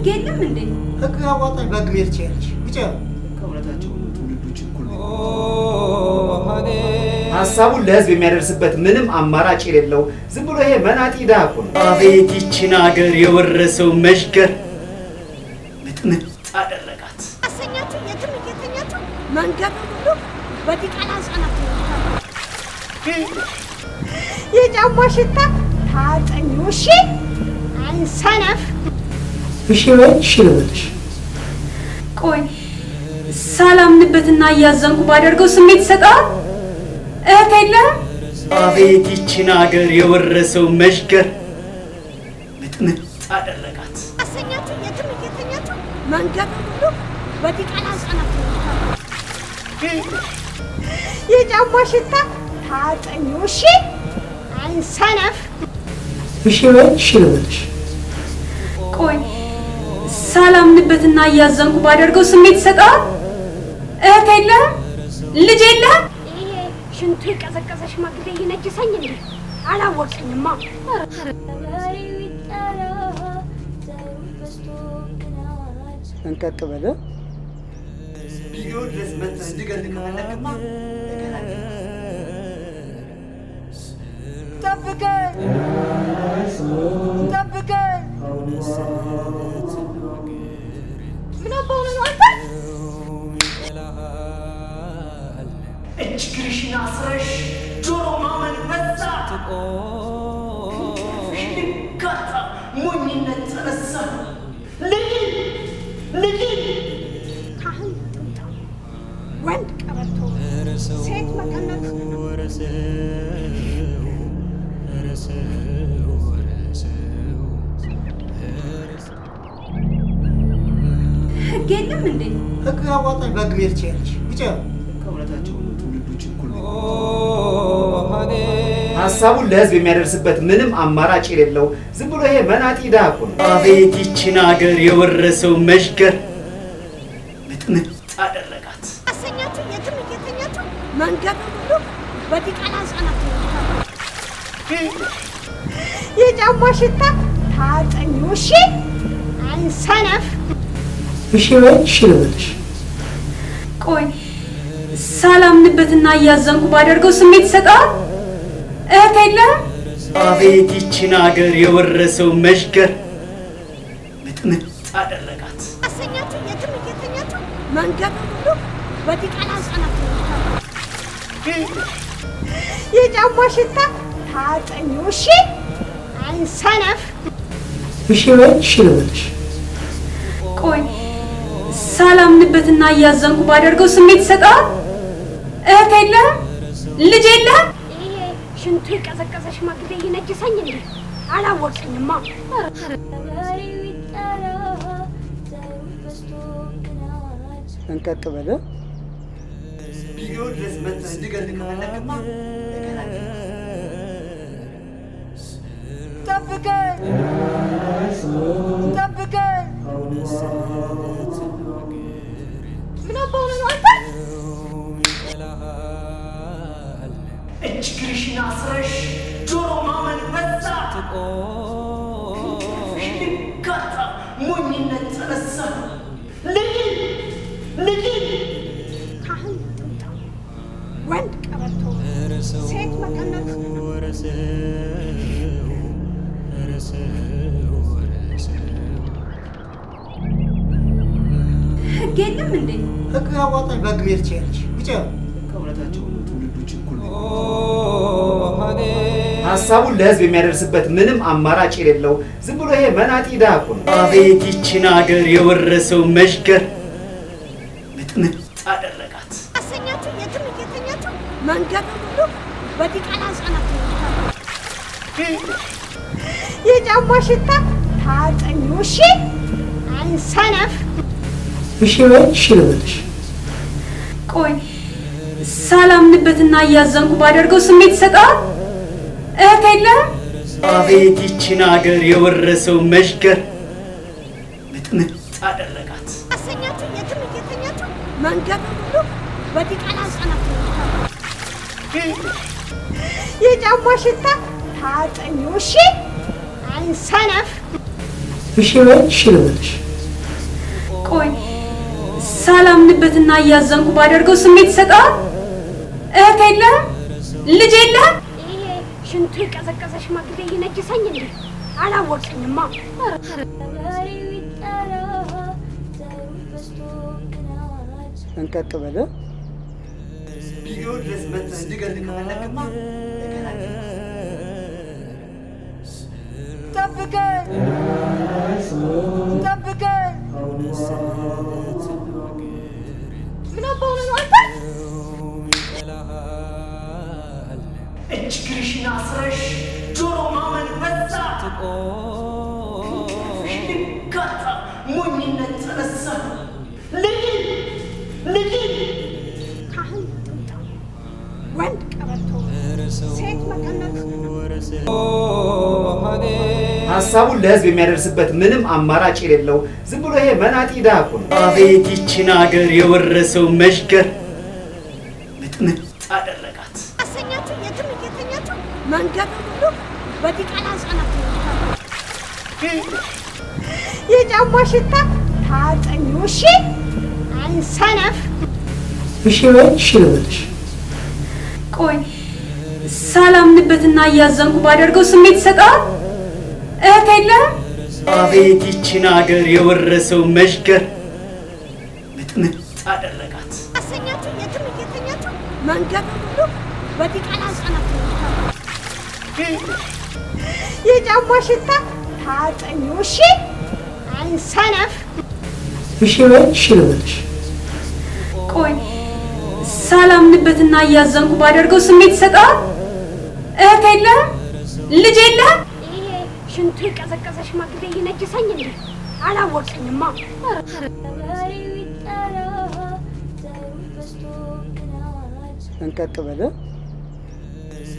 ህግ የለም እንዴ? ህግ አዋጣኝ በግሜት ቸርች ብቻ ከእውነታቸው ትውልዶች እኩል ነው። ሀሳቡን ለህዝብ የሚያደርስበት ምንም አማራጭ የሌለው ዝም ብሎ ይሄ መናጢ ድሃ እኮ ነው። አቤት ይችን ሀገር የወረሰው መሽገር ምጥምጥ አደረጋት። አሰኛችሁ የትም እየተኛችሁ መንገድ ሁሉ በዲቃላ ህጻናት የጫማ ሽታ ታጠኝ ውሺ አይሰነፍ እሺ በይ እሺ ልበልሽ። ቆይ ሳላምንበትና እያዘንኩ ባደርገው ስሜት ይሰጣል። እህት የለህም? አቤት ይችን ሀገር የወረሰው መሽገር ምጥምጥ አደረጋት። አሰኛችሁ የትም እየተኛችሁ መንገድ ሁሉ በዲቃላ ህጻናት የጫማ ሽታ ታጠኝ ውሺ አይሰነፍ እሺ በይ እሺ ልበልሽ። ቆይ ሳላምንበትና እያዘንኩ ባደርገው ስሜት ይሰጣል። እህት የለህም? ልጅ የለህም? ይሄ ሽንቱ የቀዘቀዘ ሽማግሌ ይነጅሰኝ እንዴ? አላወቅኝማ። እንቀቅ በለ ቪዲዮ ድረስ መጥተህ እንድገልህ ከፈለግማ ጠብቀኝ ጠብቀኝ። ምን አባውነ ነው አንተ? እጅ ግርሽን አስረሽ ጆሮ ማመን በዛ። ክንፍሽ ልጋታ ሞኝነት ተነሳ። ልጅ ካህን ጡጣ ወንድ ቀበቶ ሴት መቀነት ህግ የለም እንዴ? ህግ አዋጣኝ በግሜት ቸርች ብቻ ከእውነታቸው ትውልዶች እኩል ነው። ሀሳቡን ለህዝብ የሚያደርስበት ምንም አማራጭ የሌለው ዝም ብሎ ይሄ መናጢ ድሃ እኮ ነው። አቤት ይችን ሀገር የወረሰው መሽገር ምጥምጥ አደረጋት። አሰኛችሁ የትም እየተኛችሁ መንገድ ሁሉ በዲቃላ ህጻናት የጫማ ሽታ ታጠኝ ውሺ አይሰነፍ እሺ በይ እሺ ልበልሽ። ቆይ ሳላምንበትና እያዘንኩ ባደርገው ስሜት ይሰጣል። እህት የለህም? አቤት ይችን ሀገር የወረሰው መሽገር ምጥምጥ አደረጋት። አሰኛችሁ የትም እየተኛችሁ መንገድ ሁሉ በዲቃላ ህጻናት የጫማ ሽታ ታጠኝ ውሺ አይሰነፍ እሺ በይ እሺ ልበልሽ። ቆይ ሳላምንበትና እያዘንኩ ባደርገው ስሜት ይሰጣል። እህት የለህም? ልጅ የለህም? ይሄ ሽንቱ የቀዘቀዘ ሽማግሌ ይነጅሰኝ እንዴ? አላወቅኝማ። እንቀቅ በለ ቪዲዮ ድረስ መጥተህ እንድገልህ ከፈለግማ ጠብቀኝ ጠብቀኝ። ምን አባውነ ነው አንተ? እጅ ግርሽን አስረሽ ጆሮ ማመን በዛ። ክንፍሽ ልጋታ ሞኝነት ተነሳ። ልጅ ካህን ጡጣ ወንድ ቀበቶ ሴት መቀነት ህግ የለም እንዴ? ህግ አዋጣኝ በግሜት ቸርች ብቻ ከእውነታቸው ትውልዶች እኩል ነው። ሀሳቡን ለህዝብ የሚያደርስበት ምንም አማራጭ የሌለው ዝም ብሎ ይሄ መናጢ ድሃ እኮ ነው። አቤት ይችን ሀገር የወረሰው መሽገር ምጥምጥ አደረጋት። አሰኛችሁ የትም እየተኛችሁ መንገድ ሁሉ በዲቃላ ህጻናት የጫማ ሽታ ታጠኝ ውሺ አይሰነፍ እሺ በይ እሺ ልበልሽ። ቆይ ሳላምንበትና እያዘንኩ ባደርገው ስሜት ይሰጣል። እህት የለህም? አቤት ይችን ሀገር የወረሰው መሽገር ምጥምጥ አደረጋት። አሰኛችሁ የትም እየተኛችሁ መንገድ ሁሉ በዲቃላ ህጻናት የጫማ ሽታ ታጠኝ ውሺ አይሰነፍ እሺ በይ እሺ ልበልሽ። ቆይ ሳላምንበትና እያዘንኩ ባደርገው ስሜት ይሰጣል? እህት የለህም? ልጅ የለህም? ይሄ ሽንቱ የቀዘቀዘ ሽማግሌ ይነጅሰኝ እንዴ? አላወቅኝማ። እንቀጥ በለ ቪዲዮ ድረስ መጥተህ እንድገልህ ከፈለግማ ጠብቀኝ ጠብቀኝ። ምን አባው ነው አንተ? እጅግርሽን አስረሽ ጆሮ ማመን በዛ ሽንካታ ሞኝነት ተነሳ። ልጅ ካህን ጥምጣም፣ ወንድ ቀበቶ፣ ሴት መቀነት። ሀሳቡን ለህዝብ የሚያደርስበት ምንም አማራጭ የሌለው ዝም ብሎ ይሄ መናጢ ድሃ እኮ ነው። አቤት ይችን ሀገር የወረሰው መሽገር ምጥምጥ አደረጋት። አሰኛችሁ የትም እየተኛችሁ መንገድ ሁሉ በዲቃላ ህጻናት የጫማ ሽታ ታጠኝ። እሺ አይሰነፍ። እሺ በይ እሺ ልበልሽ። ቆይ ሳላምንበትና እያዘንኩ ባደርገው ስሜት ይሰጣል? እህት የለህም? አቤት ይችን ሀገር የወረሰው መሽገር ምጥምጥ አደረጋት። አሰኛችሁ የትም እየተኛችሁ መንገድ ሁሉ በዲቃላ ህጻናት የጫማ ሽታ ታጠኝ። እሺ አይሰነፍ። እሺ በይ እሺ ልበልሽ። ቆይ ሳላምንበትና እያዘንኩ ባደርገው ስሜት ይሰጣል? እህት የለህም? ልጅ የለህም? ይሄ ሽንቱ የቀዘቀዘ ሽማግሌ ይነጅሰኝ እንዴ? አላወቅኝማ። እንቀጥ በለ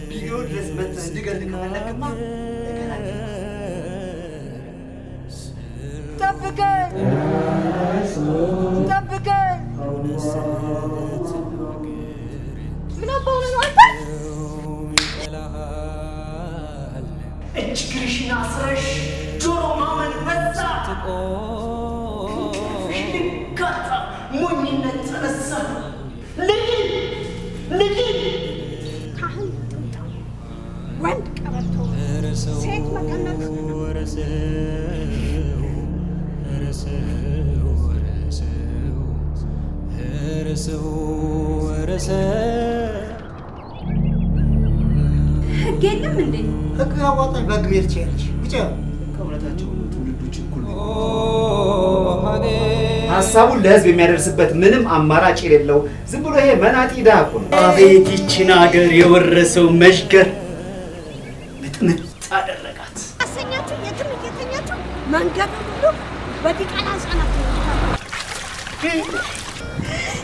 ቪዲዮ ድረስ መጥተህ እንድገልህ ከፈለግማ ጠብቀኝ ጠብቀኝ። ምን አባው ነው አንተ? እጅግርሽን አስረሽ ጆሮ ማመን በዛ ሽንካታ ሞኝነት ተነሳ። ልጅ ካህን ጥምጣም፣ ወንድ ቀበቶ፣ ሴት መቀነት። ህግ የለም እንዴ? ህግ አዋጣኝ በህግ መሄድ ትችያለሽ። ውጪ ከእውነታቸው ትውልዶች እኩል ሀሳቡን ለህዝብ የሚያደርስበት ምንም አማራጭ የሌለው ዝም ብሎ ይሄ መናጢ ድሃ እኮ ነው። አቤት ይችን ሀገር የወረሰው መሽገር ምጥምጥ አደረጋት። አሰኛችሁ የትም እየተኛችሁ መንገድ ሁሉ በዲቃላ ህጻናት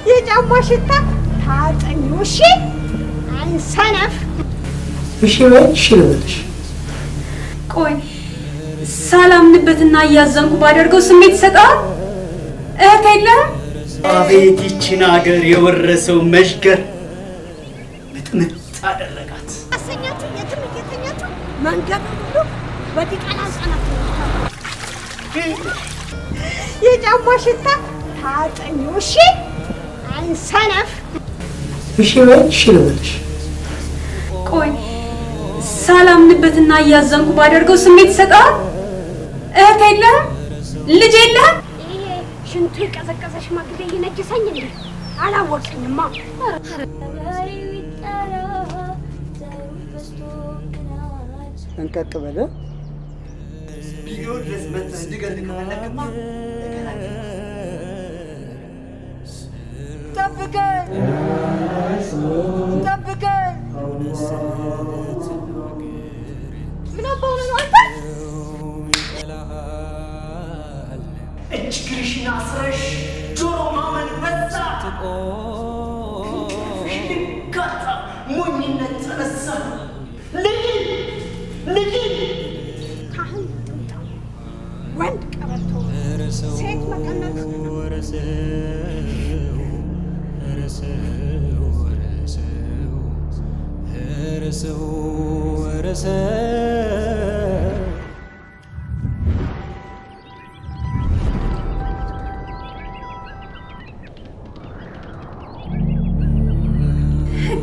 የጫማ ሽታ ታጠኝ። እሺ አይሰነፍ። እሺ በይ እሺ ልበልሽ። ቆይ ሳላምንበትና እያዘንኩ ባደርገው ስሜት ይሰጣል? እህት የለህም? አቤት ይችን ሀገር የወረሰው መሽገር ምጥምጥ አደረጋት። አሰኛችሁ የትም እየተኛችሁ መንገድ ሁሉ በዲቃላ ህጻናት የጫማ ሽታ ታጠኝ። እሺ አይሰነፍ። እሺ በይ እሺ ልበልሽ። ቆይ ሳላምንበትና እያዘንኩ ባደርገው ስሜት ይሰጣል? እህት የለህም? ልጅ የለህም? ይሄ ሽንቱ የቀዘቀዘ ሽማግሌ ይነጅሰኝ እንዴ? አላወቅኝማ። እንቀጥ በለ ቪዲዮ ድረስ መጥተህ እንድገልህ ከፈለግማ ጠብቀኝ ጠብቀኝ። ምን አባው ነው አንተ? እጅግርሽን አስረሽ ጆሮ ማመን በዛ ሽንካታ ሞኝነት ተነሳ። ልጅ ካህን ጥምጣም፣ ወንድ ቀበቶ፣ ሴት መቀነት።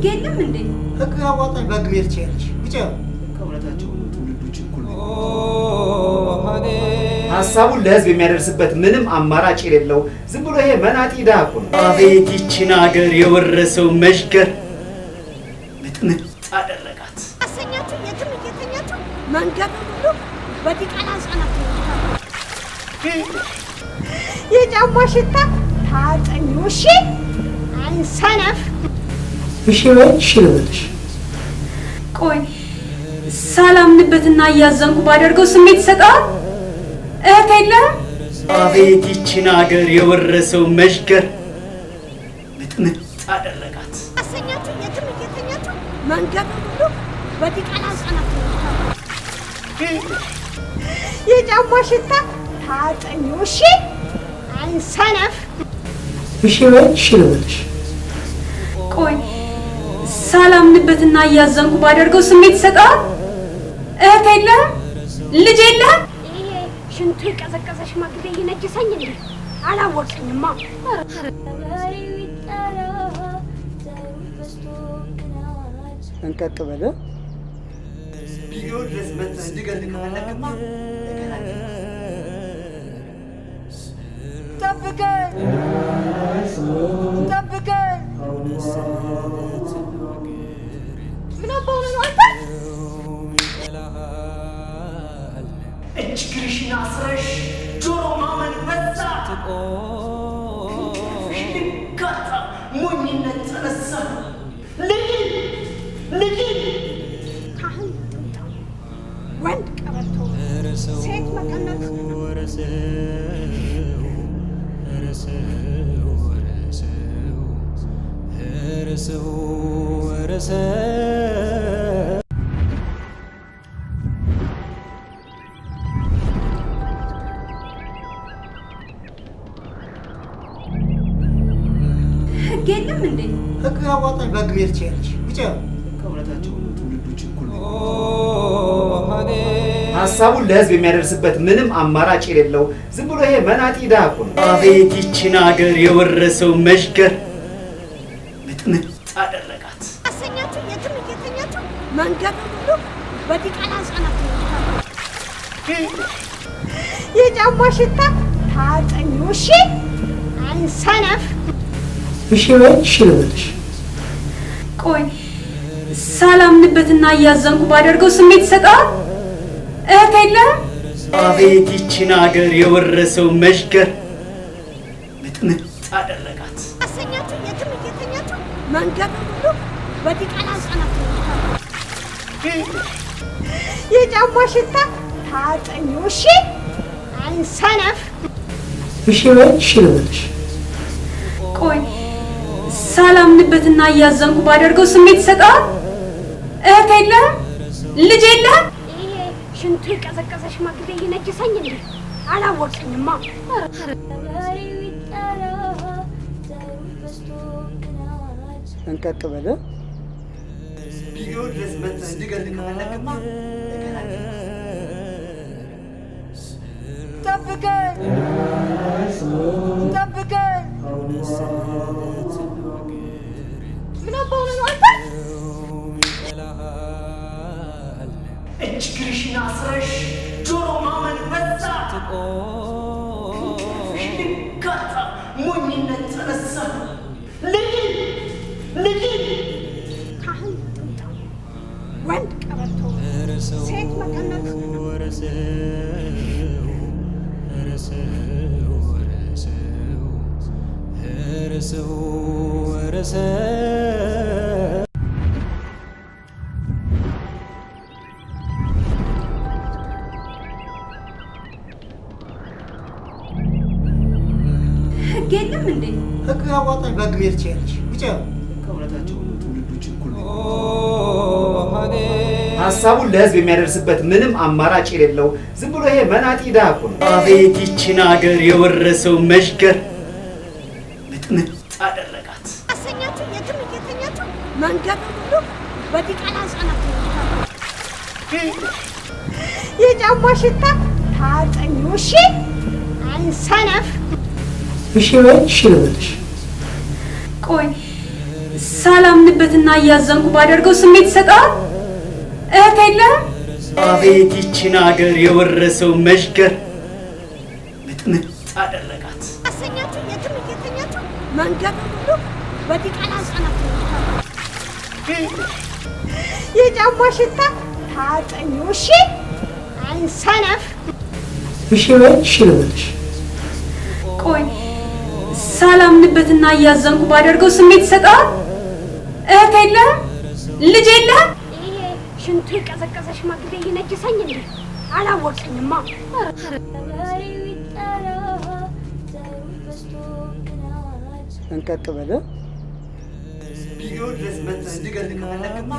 የለም እንዴ? ህግ አዋጣኝ በግ መሄድ ትችያለሽ። ውጪ። ከእውነታቸው ትውልዶች እኩል ሀሳቡን ለህዝብ የሚያደርስበት ምንም አማራጭ የሌለው ዝም ብሎ ይሄ መናጢ ድሃ እኮ ነው። አቤት ይችን ሀገር የወረሰው መሽገር ምጥምጥ አደረጋት። አሰኛችሁ የትም እየተኛችሁ መንገዱ ሁሉ በዲቃላ ህጻናት የጫማ ሽታ ታጠኙ። እሺ አይሰነፍ። እሺ በይ እሺ ልበልሽ። ቆይ ሳላምንበትና እያዘንኩ ባደርገው ስሜት ይሰጣል? እህት የለህም? አቤት ይችን ሀገር የወረሰው መሽገር ምጥምጥ አደረጋት። አሰኛችሁ የትም እየተኛችሁ መንገዱ ሁሉ በዲቃላ ህጻናት የጫማ ሽታ ታጠኙ። እሺ አይሰነፍ። እሺ በይ እሺ ልበልሽ። ቆይ ሳላምንበትና እያዘንኩ ባደርገው ስሜት ይሰጣል? እህት የለህም? ልጅ የለህም? ይሄ ሽንቱ የቀዘቀዘ ሽማግሌ ይነጅሰኝ እንዴ? አላወቅኝማ። እንቀጥ በለ ቢሮ ድረስ መጥተህ እንድገል ከፈለግማ ጠብቀኝ ጠብቀኝ። ምን አባው ነው አንተ? እጅ ግርሽን አስረሽ ጆሮ ማመን በዛ። ሽንካታ ሞኝነት ተነሳ። ልጅ ካህን ጥምጣም፣ ወንድ ቀበቶ፣ ሴት መቀነት ህግ የለም እንዴ? ህግ አዋጣኝ በግ መሄድ ትችያለሽ። ውጪ። ከእውነታቸው ትውልዶች እኩል ሀሳቡን ለህዝብ የሚያደርስበት ምንም አማራጭ የሌለው ዝም ብሎ ይሄ መናጢ ድሃ እኮ ነው። አቤት ይችን ሀገር የወረሰው መሽገር ምጥምጥ አደረጋት። አሰኛችሁ የትም እየተኛችሁ መንገዱ ሁሉ በዲቃላ ህጻናት የጫማ ሽታ ታጠኙ። እሺ አይሰነፍ። እሺ በይ እሺ ልበልሽ። ቆይ ሳላምንበትና እያዘንኩ ባደርገው ስሜት ይሰጣል? እህት የለህም? አቤት ይችን ሀገር የወረሰው መሽገር ምጥምጥ አደረጋት። አሰኛችሁ የትም እየተኛችሁ መንገዱ ሁሉ በዲቃላ ህጻናት የጫማ ሽታ ታጠኙ። እሺ አይሰነፍ። እሺ በይ እሺ ልበልሽ። ቆይ ሳላምንበትና እያዘንኩ ባደርገው ስሜት ይሰጣል? እህት የለህም? ልጅ የለህም? ይሄ ሽንቱ የቀዘቀዘ ሽማግሌ ይነጅሰኝ እንዴ? አላወቅኝማ። እንቀጥ በለ ቢሮ ድረስ መጥተህ እንድገል ከፈለግማ ጠብቀኝ ጠብቀኝ። ምን አባው ነው አንተ? እጅ ግርሽን አስረሽ ጆሮ ማመን በዛ። ሽንካታ ሞኝነት ተነሳ። ልጅ ካህን ጥምጣም፣ ወንድ ቀበቶ፣ ሴት መቀነት ህግ የለም እንዴ? ህግ አዋጣኝ በግ መሄድ ትችያለሽ። ውጪ። ከእውነታቸው ትውልዶች እኩል ሀሳቡን ለህዝብ የሚያደርስበት ምንም አማራጭ የሌለው ዝም ብሎ ይሄ መናጢ ድሃ እኮ ነው። አቤት ይችን ሀገር የወረሰው መሽገር ምጥምጥ አደረጋት። አሰኛችሁ የትም እየተኛችሁ መንገዱ ሁሉ በዲቃላ ህጻናት የጫማ ሽታ ታጠኙ። እሺ አይሰነፍ። እሺ በይ እሺ ልበልሽ። ቆይ ሳላምንበትና እያዘንኩ ባደርገው ስሜት ይሰጣል። እህት የለህም? አቤት ይችን ሀገር የወረሰው መሽገር ምጥምጥ አደረጋት። አሰኛችሁ የትም እየተኛችሁ መንገድ ሁሉ በዲቃላ ህጻናት የጫማ ሽታ ታጠኙ። እሺ አይሰነፍ። እሺ በይ እሺ ልበልሽ። ቆይ ሳላምንበትና እያዘንኩ ባደርገው ስሜት ይሰጣል። እህት የለህም? ልጅ የለህም? ይሄ ሽንቱ የቀዘቀዘ ሽማግሌ ይነጅሰኝ እንዴ? አላወቅኝማ። እንቀቅ በለ ቪዲዮ ድረስ መጥተህ እንድገልህ ከፈለግማ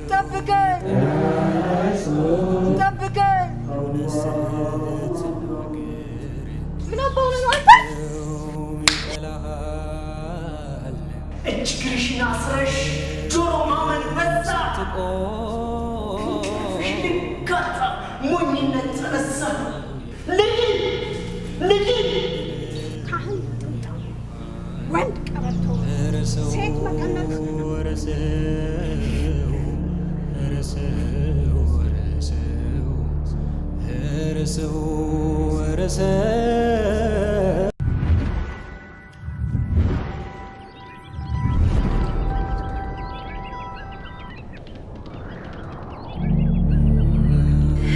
ጠብቀኝ ጠብቀኝ። ምን አባው ነው አንተ? እጅ ግርሽን አስረሽ ጆሮ ማመን በዛ። ክንፍሽ ልንጋታ ሞኝነት ተነሳ። ልጅ ካህን ጥምጣም፣ ወንድ ቀበቶ፣ ሴት መቀነት።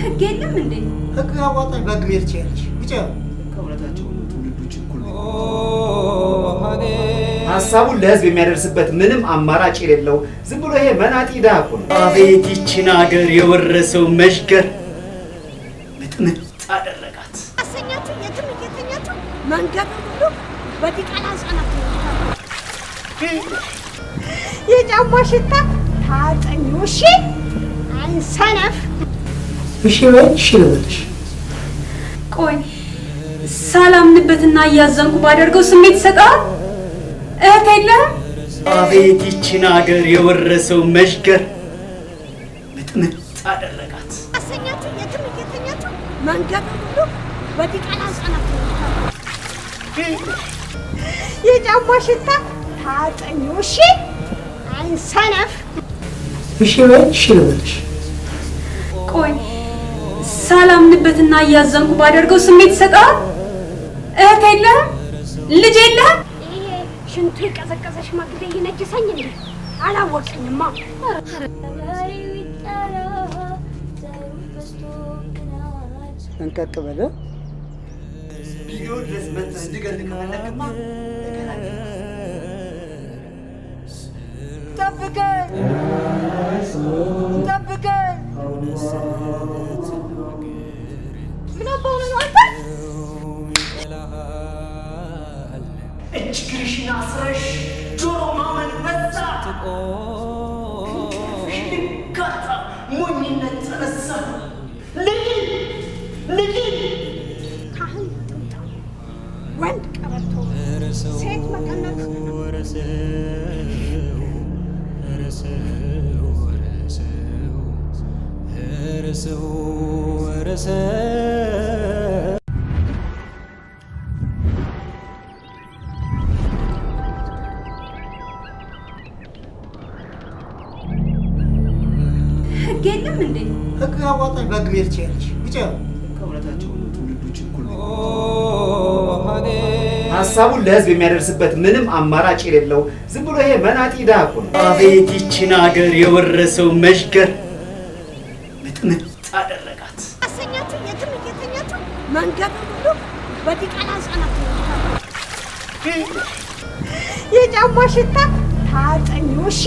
ህግ የለም እንዴ? ህግ አዋጣኝ በህግ መሄድ ትችያለሽ። ውጭ ከእውነታቸው ነው። ትውልዶች እኩል ነው። ሀሳቡን ለህዝብ የሚያደርስበት ምንም አማራጭ የሌለው ዝም ብሎ ይሄ መናጢ ድሃ እኮ ነው። አቤት ይችን ሀገር የወረሰው መሽገር ምጥምጥ አደረጋት። አሰኛችሁ የትም እየተኛችሁ መንገድ ሁሉ በዲቃላ ህጻናት የጫማ ሽታ ታጠኙ። እሺ አይሰነፍ። እሺ በይ እሺ ልበልሽ። ቆይ ሳላምንበትና እያዘንኩ ባደርገው ስሜት ይሰጣል። እህት የለህም? አቤት ይችን ሀገር የወረሰው መሽገር ምጥምጥ አደረጋት። አሰኛችሁ የትም እየተኛችሁ መንገድ ሁሉ በዲቃላ ህጻናት የጫማ ሽታ ታጠኙ። እሺ አይሰነፍ። እሺ በይ እሺ ልበልሽ። ቆይ ሳላምንበትና እያዘንኩ ባደርገው ስሜት ይሰጣል። እህት የለህም? ልጅ የለህም? ይሄ ሽንቱ የቀዘቀዘ ሽማግሌ ይነጅሰኝ እንዴ? አላወቅኝማ። እንቀቅ በለ ቪዲዮ ድረስ መጥተህ እንድገልህ ከፈለግማ ጠብቀኝ ጠብቀኝ። ምን አባው ነው አንተ? እጅ ግርሽን አስረሽ ጆሮ ማመን በዛ። ክንፍሽ ልንጋታ ሞኝነት ተነሳ። ልጅ ካህን ጥምጣም፣ ወንድ ቀበቶ፣ ሴት መቀነት። ህግ የለም እንዴ? ህግ አዋጣኝ በህግ መሄድ ትችያለሽ። ውጭ ከእውነታቸው ነው። ትውልዶች እኩል ነው። ሀሳቡን ለህዝብ የሚያደርስበት ምንም አማራጭ የሌለው ዝም ብሎ ይሄ መናጢ ድሃ እኮ ነው። አቤት ይችን ሀገር የወረሰው መሽገር ምጥምጥ አደረጋት። አሰኛችሁ የትም እየተኛችሁ መንገድ ሁሉ በዲቃላ ህጻናት የጫማ ሽታ ታጠኙ። እሺ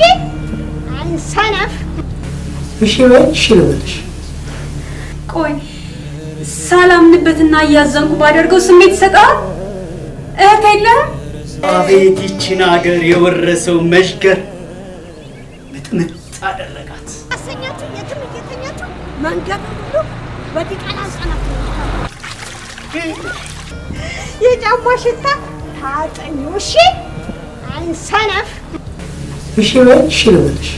አይሰነፍ። እሺ በይ እሺ ልበልሽ። ቆይ ሳላምንበትና እያዘንኩ ባደርገው ስሜት ይሰጣል። እህት የለህም? አቤት ይችን ሀገር የወረሰው መሽገር ምጥምጥ አደረጋት። አሰኛችሁ የትም እየተኛችሁ መንገድ ሁሉ በዲቃላ ህጻናት የጫማ ሽታ ታጠኙ። እሺ አይሰነፍ። እሺ በይ እሺ ልበልሽ።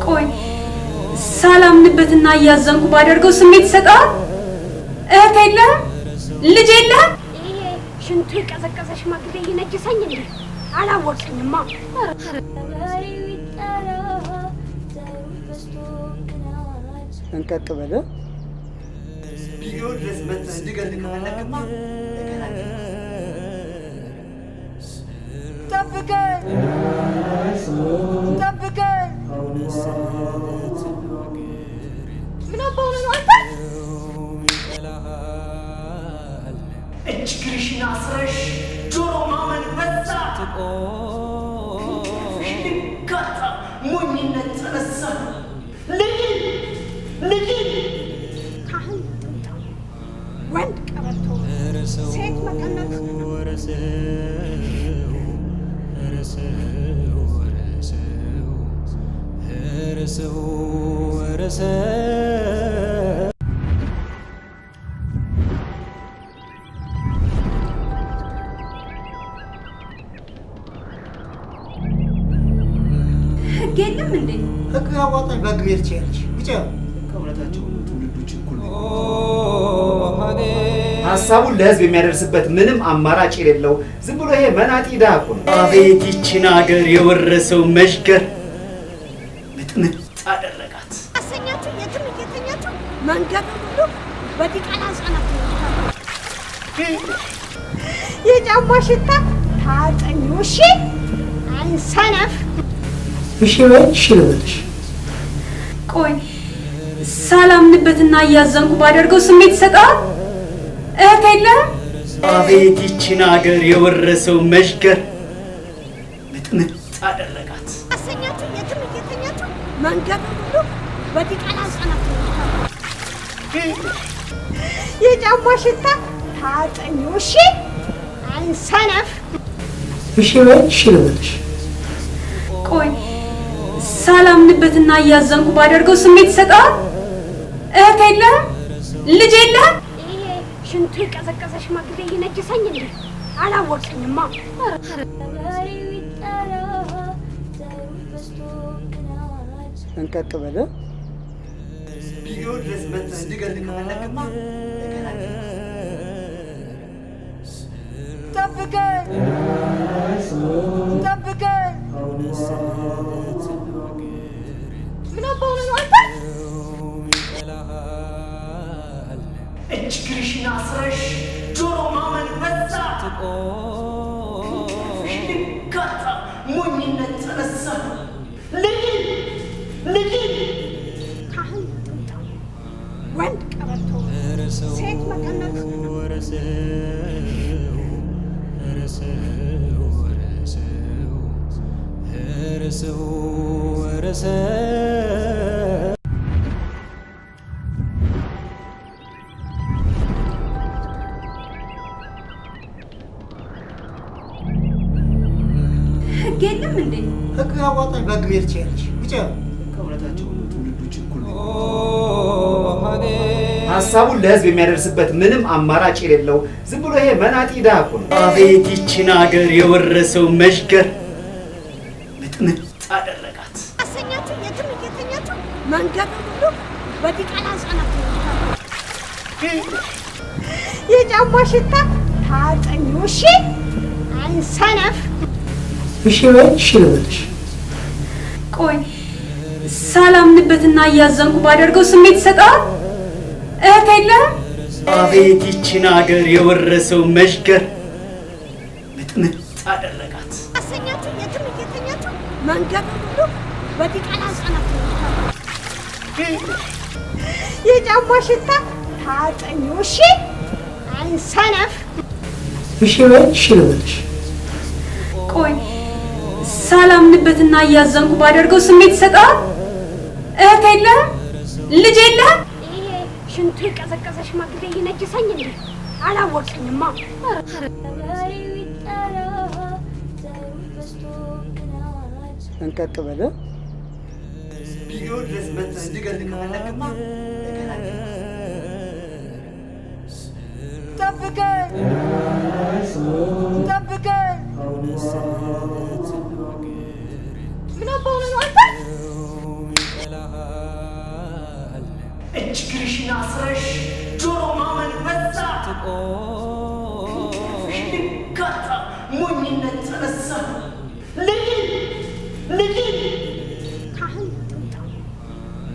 ቆይ ሳላምንበትና እያዘንኩ ባደርገው ስሜት ይሰጣል። እህት የለህም? ልጅ የለህም? ይሄ ሽንቱ የቀዘቀዘ ሽማግሌ ይነጅሰኝ እንዴ? አላወቅኝማ። እንቀቅ በለ ቪዲዮ ድረስ መጥተህ እንድገልህ ከፈለግማ ጠብቀኝ ጠብቀኝ። ምን አባው ነው አንተ? እጅግርሽን አስረሽ ጆሮ ማመን በዛ ሽንጋታ ሞኝነት ተነሳ። ልጅ ካህን ወንድ ቀበቶ ሴት መቀነት ህግ የለም እንዴ? ህግ አዋጣኝ በግ መሄድ ትችያለሽ። ውጭ ከእውነታቸው ትውልዶች እኩል ሀሳቡን ለህዝብ የሚያደርስበት ምንም አማራጭ የሌለው ዝም ብሎ ይሄ መናጢ ድሃ እኮ ነው። አቤት ይችን ሀገር የወረሰው መሽገር ምጥምጥ አደረጋት። አሰኛችሁ የትም እየተኛችሁ መንገድ ሁሉ በዲቃላ ህጻናት የጫማ ሽታ ታጠኙ። እሺ አይሰነፍ። እሺ በይ እሺ ልበልሽ። ቆይ ሳላምንበትና እያዘንኩ ባደርገው ስሜት ይሰጣል? እህት የለህም? አቤት ይችን ሀገር የወረሰው መሽገር ምጥምጥ አደረጋት። አሰኛችሁ የትም እየተኛችሁ መንገድ ሁሉ በዲቃላ ህጻናት የጫማ ሽታ ታጠኙ። እሺ አይሰነፍ። እሺ በይ እሺ ልበልሽ። ቆይ ሳላምንበትና እያዘንኩ ባደርገው ስሜት ይሰጣል? እህት የለህም? ልጅ የለህም? ይሄ ሽንቱ የቀዘቀዘ ሽማግሌ ይነጅሰኝ እንዴ? አላወቅኝማ። እንቀቅ በለ ቪዲዮ ድረስ መጥተህ እንድገልህ ከፈለግማ ጠብቀኝ ጠብቀኝ። ምን አባው ነው አንተ? እጅግርሽን አስረሽ ጆሮ ማመን በዛ ሽንጋታ ሞኝነት ተነሳ። ልጅ ካህን ወንድ ቀበቶ ሴት መቀነት ህግ የለም እንዴ? ህግ አዋጣኝ በግ መሄድ ትችያለሽ። ውጭ ከእውነታቸው ትውልዶች እኩል ሀሳቡን ለህዝብ የሚያደርስበት ምንም አማራጭ የሌለው ዝም ብሎ ይሄ መናጢ ድሃ እኮ ነው። አቤት ይችን ሀገር የወረሰው መሽገር ምጥምጥ አደረጋት። አሰኛችሁ የትም እየተኛችሁ መንገድ ሁሉ በዲቃላ ህጻናት የጫማ ሽታ ታጠኙ። እሺ አይሰነፍ። እሺ በይ እሺ ልበልሽ። ቆይ ሳላምንበትና እያዘንኩ ባደርገው ስሜት ይሰጣል? እህት የለህም? አቤት ይችን ሀገር የወረሰው መሽገር ምጥምጥ አደረጋት። አሰኛችሁ የትም እየተኛችሁ መንገድ ሁሉ በዲቃላ ህጻናት የጫማ ሽታ ታጠኙ። እሺ አይሰነፍ። እሺ በይ እሺ ልበልሽ። ቆይ ሳላምንበትና እያዘንኩ ባደርገው ስሜት ይሰጣል? እህት የለህም? ልጅ የለህም? ይሄ ሽንቱ የቀዘቀዘ ሽማግሌ ይነጅሰኝ እንዴ? አላወቅኝማ። እንቀቅ በለ ቪዲዮ ድረስ መጥተህ እንድገልህ ከፈለግማ ጠብቀኝ ጠብቀኝ። ምን አባው ነው አንተ? እጅግርሽን አስረሽ ጆሮ ማመን በዛ ሞኝነት ተነሳ። ልጅ ካህን ጥምጣም፣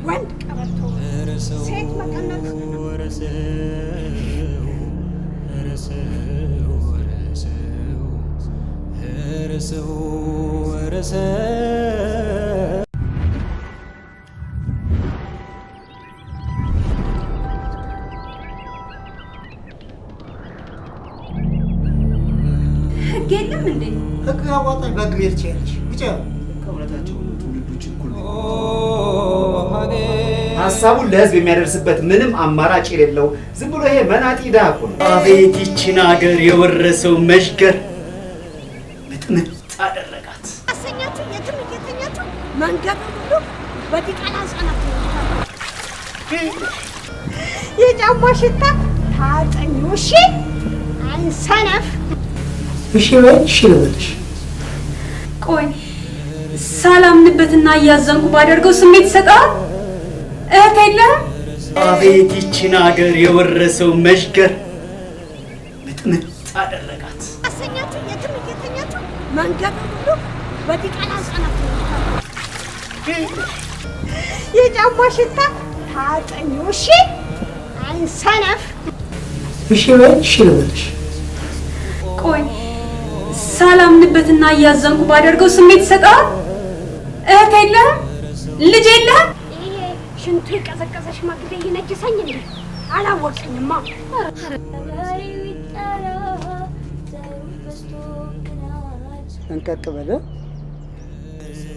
ወንድ ቀበቶ፣ ሴት መቀነት። ህግ የለም እንዴ? ህግ አዋጣኝ በህግ መሄድ ትችያለሽ። ውጭ ከእውነታቸው ሁሉ ትውልዶች እኩል ነው። ሀሳቡን ለህዝብ የሚያደርስበት ምንም አማራጭ የሌለው ዝም ብሎ ይሄ መናጢ ድሃ እኮ ነው። አቤት ይችን ሀገር የወረሰው መሽገር ምጥምጥ አደረጋት። አሰኛችሁ የትም እየተኛችሁ መንገድ ሁሉ በዲቃላ ህጻናት የጫማ ሽታ ታጠኙ። እሺ አንሰነፍ። እሺ በይ እሺ ልበልሽ። ቆይ ሳላምንበትና እያዘንኩ ባደርገው ስሜት ይሰጣል? እህት የለህም? አቤት ይችን ሀገር የወረሰው መሽገር ምጥምጥ አደረጋት። አሰኛችሁ የትም እየተኛችሁ መንገድ ሁሉ በዲቃላ ህጻናት የጫማ ሽታ ታጠኙ። እሺ አንሰነፍ። እሺ በይ እሺ ልበልሽ። ቆይ ሳላምንበትና እያዘንኩ ባደርገው ስሜት ይሰጣል? እህት የለህም? ልጅ የለህም? ይሄ ሽንቱ የቀዘቀዘ ሽማግሌ ይነጅሰኝ እንዴ? አላወቅኝማ። እንቀቅ በለ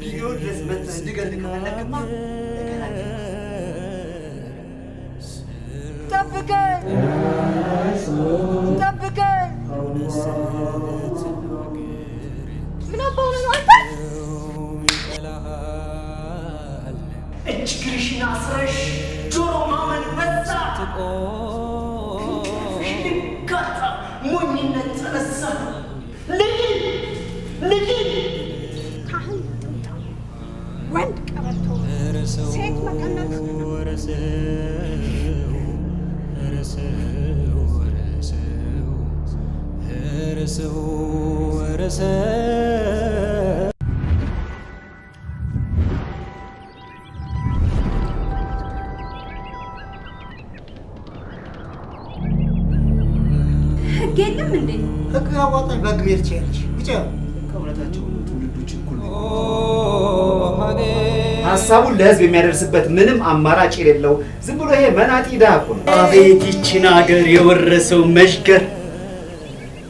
ቪዲዮ ድረስ መጥተህ እንድገልህ ከፈለግማ ጠብቀኝ ጠብቀኝ። ምን አባው ነው አንተ? እጅግርሽን አስረሽ ጆሮ ማመን በዛ። ሽንጋታ ሞኝነት ተነሳ። ልጅ ካህን ጥምጣም፣ ወንድ ቀበቶ፣ ሴት መቀነት። ህግ የለም እንዴ? ህግ አዋጣኝ በህግ መሄድ ትችያለሽ። ውጭ ከእውነታቸው ሁሉ ትውልዶች እኩል ነው። ሀሳቡን ለህዝብ የሚያደርስበት ምንም አማራጭ የሌለው ዝም ብሎ ይሄ መናጢ ድሃ እኮ ነው። አቤት ይችን ሀገር የወረሰው መሽገር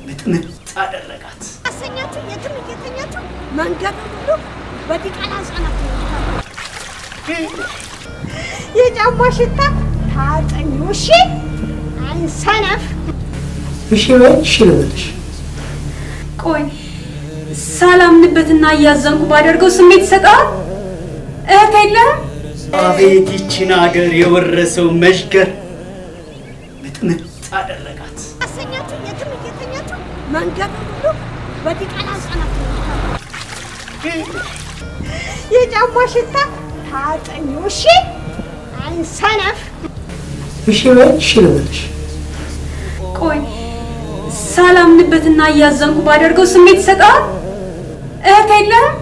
ምጥምጥ አደረጋት። አሰኛችሁ የትም እየተኛችሁ መንገድ ሁሉ በዲቃላ ህጻናት የጫማ ሽታ ታጠኙ። እሺ አንሰነፍ። እሺ በይ እሺ ልበልሽ። ቆይ ሳላምንበትና እያዘንኩ ባደርገው ስሜት ይሰጣል? እህት የለህም? አቤት ይችን ሀገር የወረሰው መሽገር ምጥምጥ አደረጋት። አሰኛችሁ የትም እየተኛችሁ መንገድ ሁሉ በዲቃላ ህጻናት የጫማ ሽታ ታጠኙ። እሺ አንሰነፍ። እሺ በይ እሺ ልበልሽ። ቆይ ሳላምንበትና እያዘንኩ ባደርገው ስሜት ይሰጣል? እህት የለህም?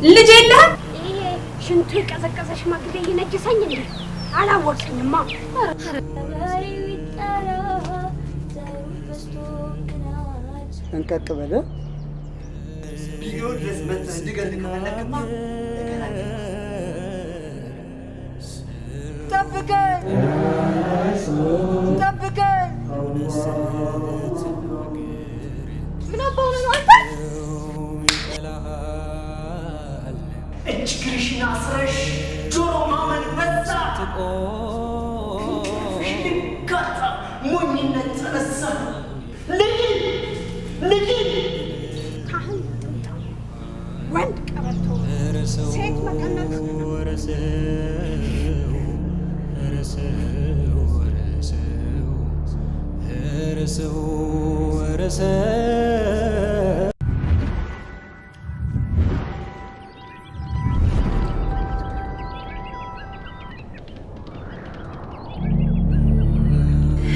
ልጅ የለህም? ይሄ ሽንቱ የቀዘቀዘ ሽማግሌ ይነጅሰኝ እንዴ? አላወቅኝማ። እንቀቅ በለ ቪዲዮ ድረስ መጥተህ እንድገልህ ከፈለግማ ጠብቀኝ ጠብቀኝ። ምን አባው ነው አንተ? እጅግርሽን አስረሽ ጆሮ ማመን በዛ። ሽንጋታ ሞኝነት ተነሳ። ልጅ ካህን ጥምጣም፣ ወንድ ቀበቶ፣ ሴት መቀነት።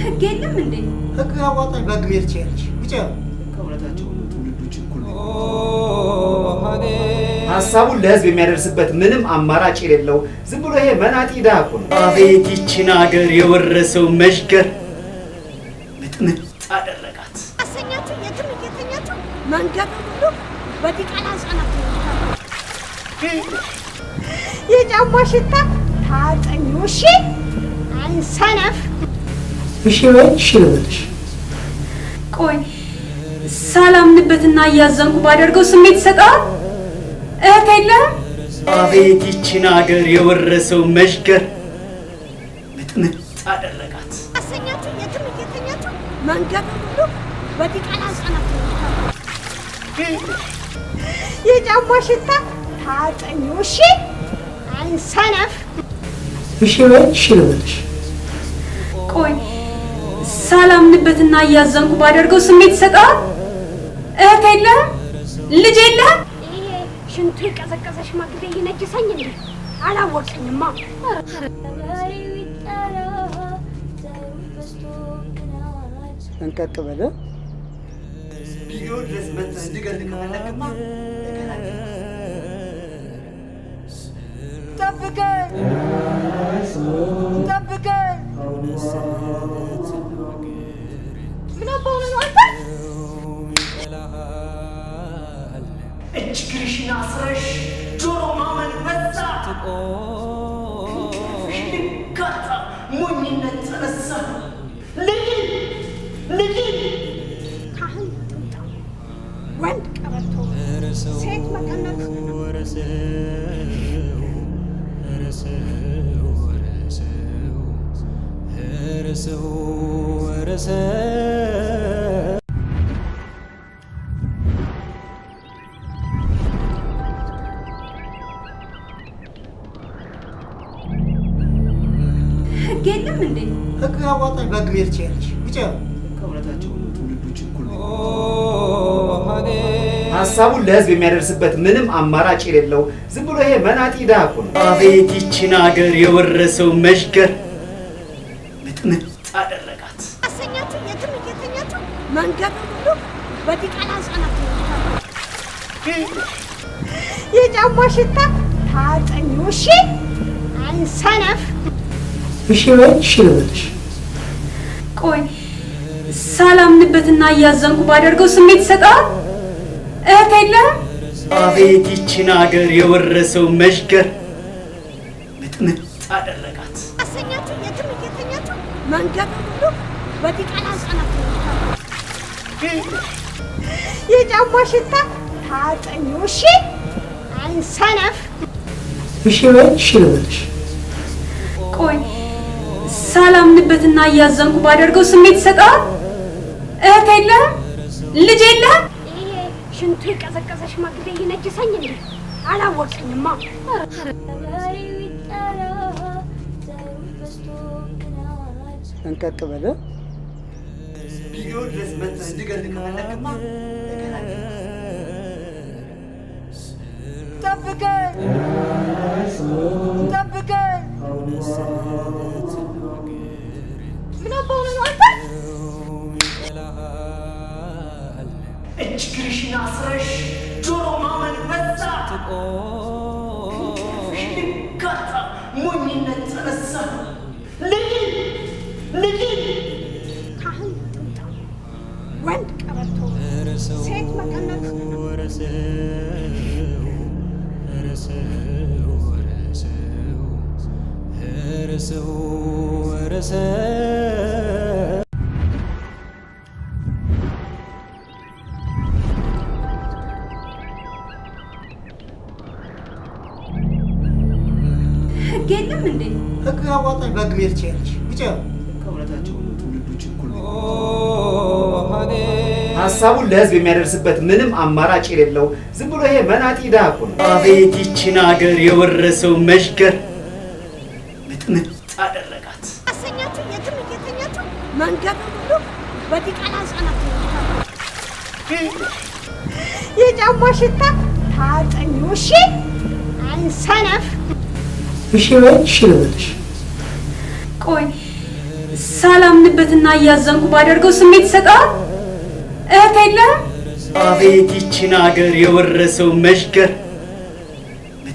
ህግ የለም እንዴ? ህግ አዋጣኝ በህግ መሄድ ትችያለሽ። ውጭ ከእውነታቸው ሁሉ ትውልዶች እኩል ሀሳቡን ለህዝብ የሚያደርስበት ምንም አማራጭ የሌለው ዝም ብሎ ይሄ መናጢ ድሃ እኮ ነው። አቤት ይችን ሀገር የወረሰው መሽገር ምጥምጥ አደረጋት። አሰኛችሁ የትም እየተኛችሁ መንገዱ ሁሉ በዲቃላ ህጻናት የጫማ ሽታ ታጠኙ። እሺ አይሰነፍ። እሺ በይ እሺ ልበልሽ። ቆይ ሳላምንበትና እያዘንኩ ባደርገው ስሜት ይሰጣል። እህት የለህም? አቤት ይችን ሀገር የወረሰው መሽገር ምጥምጥ አደረጋት። አሰኛችሁ የትም እየተኛችሁ መንገዱ ሁሉ በዲቃላ ህጻናት የጫማ ሽታ ታጠኙ። እሺ አይሰነፍ። እሺ በይ እሺ ልበልሽ። ቆይ ሳላምንበትና እያዘንኩ ባደርገው ስሜት ይሰጣል። እህት የለህም? ልጅ የለህም? ይሄ ሽንቱ የቀዘቀዘ ሽማግሌ ይነጅሰኝ እንዴ? አላወቅኝማ። እንቀቅ በለ። ቪዲዮ ድረስ መጥተህ እንድገልህ ከፈለግማ ጠብቀኝ ጠብቀኝ። ምን አባሆነ ነው አንተ? እጅ ግርሽን አስረሽ ጆሮ ማመን በዛ። ክንፍሽ ልጋታ ሞኝነት ተነሳ። ልጅ ካህን ጥምጣም፣ ወንድ ቀበቶ፣ ሴት መቀነት ህግ የለም እንዴ? ህግ አዋጣኝ በህግ መሄድ ትችያለሽ። ውጪ። ከእውነታቸው ነው ትውልዶች እኩል ነው። ሀሳቡን ለህዝብ የሚያደርስበት ምንም አማራጭ የሌለው ዝም ብሎ ይሄ መናጢ ድሃ እኮ ነው። አቤት ይችን ሀገር የወረሰው መሽገር ምጥምጥ አደረጋት። አሰኛችሁ የትም እየተኛችሁ መንገዱ ሁሉ በዲቃላ ህጻናት የጫማ ሽታ ታጠኙ። እሺ አይሰነፍ። እሺ በይ እሺ ልበልሽ። ቆይ ሳላምንበትና እያዘንኩ ባደርገው ስሜት ይሰጣል። እህት የለህም? አቤት ይችን ሀገር የወረሰው መሽገር ምጥምጥ አደረጋት። አሰኛችሁ የትም እየተኛችሁ መንገዱ ሁሉ በዲቃላ ህጻናት የጫማ ሽታ ታጠኙ። እሺ አይሰነፍ። እሺ በይ እሺ ልበልሽ። ቆይ ሳላምንበትና እያዘንኩ ባደርገው ስሜት ይሰጣል። እህት የለህም? ልጅ የለህም? ይሄ ሽንቱ የቀዘቀዘ ሽማግሌ ይነጅሰኝ እንዴ? አላወቅኝማ። እንቀቅ በለ። ቪዲዮ ድረስ መጥተህ እንድገልህ ከፈለግማ ጠብቀኝ ጠብቀኝ። ምን አባሆነ ነው አንተ? እጅ ግርሽን አስረሽ ጆሮ ማመን በዛ። ክንፍሽ ልጋታ ሞኝነት ተነሳ። ልጅ ካህን ጥምጣም፣ ወንድ ቀበቶ፣ ሴት መቀነት ህግ የለም እንዴ? ህግ አዋጣኝ በህግ መሄድ ትችያለሽ። ውጪ። ከእውነታቸው ነው ትውልዶች እኩል ነው። ሀሳቡን ለህዝብ የሚያደርስበት ምንም አማራጭ የሌለው ዝም ብሎ ይሄ መናጢ ድሃ እኮ ነው። አቤት ይችን ሀገር የወረሰው መሽገር ምጥምጥ አደረጋት። አሰኛችሁ የትም እየተኛችሁ መንገዱ ሁሉ በዲቃላ ህጻናት የጫማ ሽታ ታጠኙ። እሺ አይሰነፍ። እሺ በይ እሺ ልበልሽ። ቆይ ሳላምንበትና እያዘንኩ ባደርገው ስሜት ይሰጣል። እህት የለህም? አቤት ይችን ሀገር የወረሰው መሽገር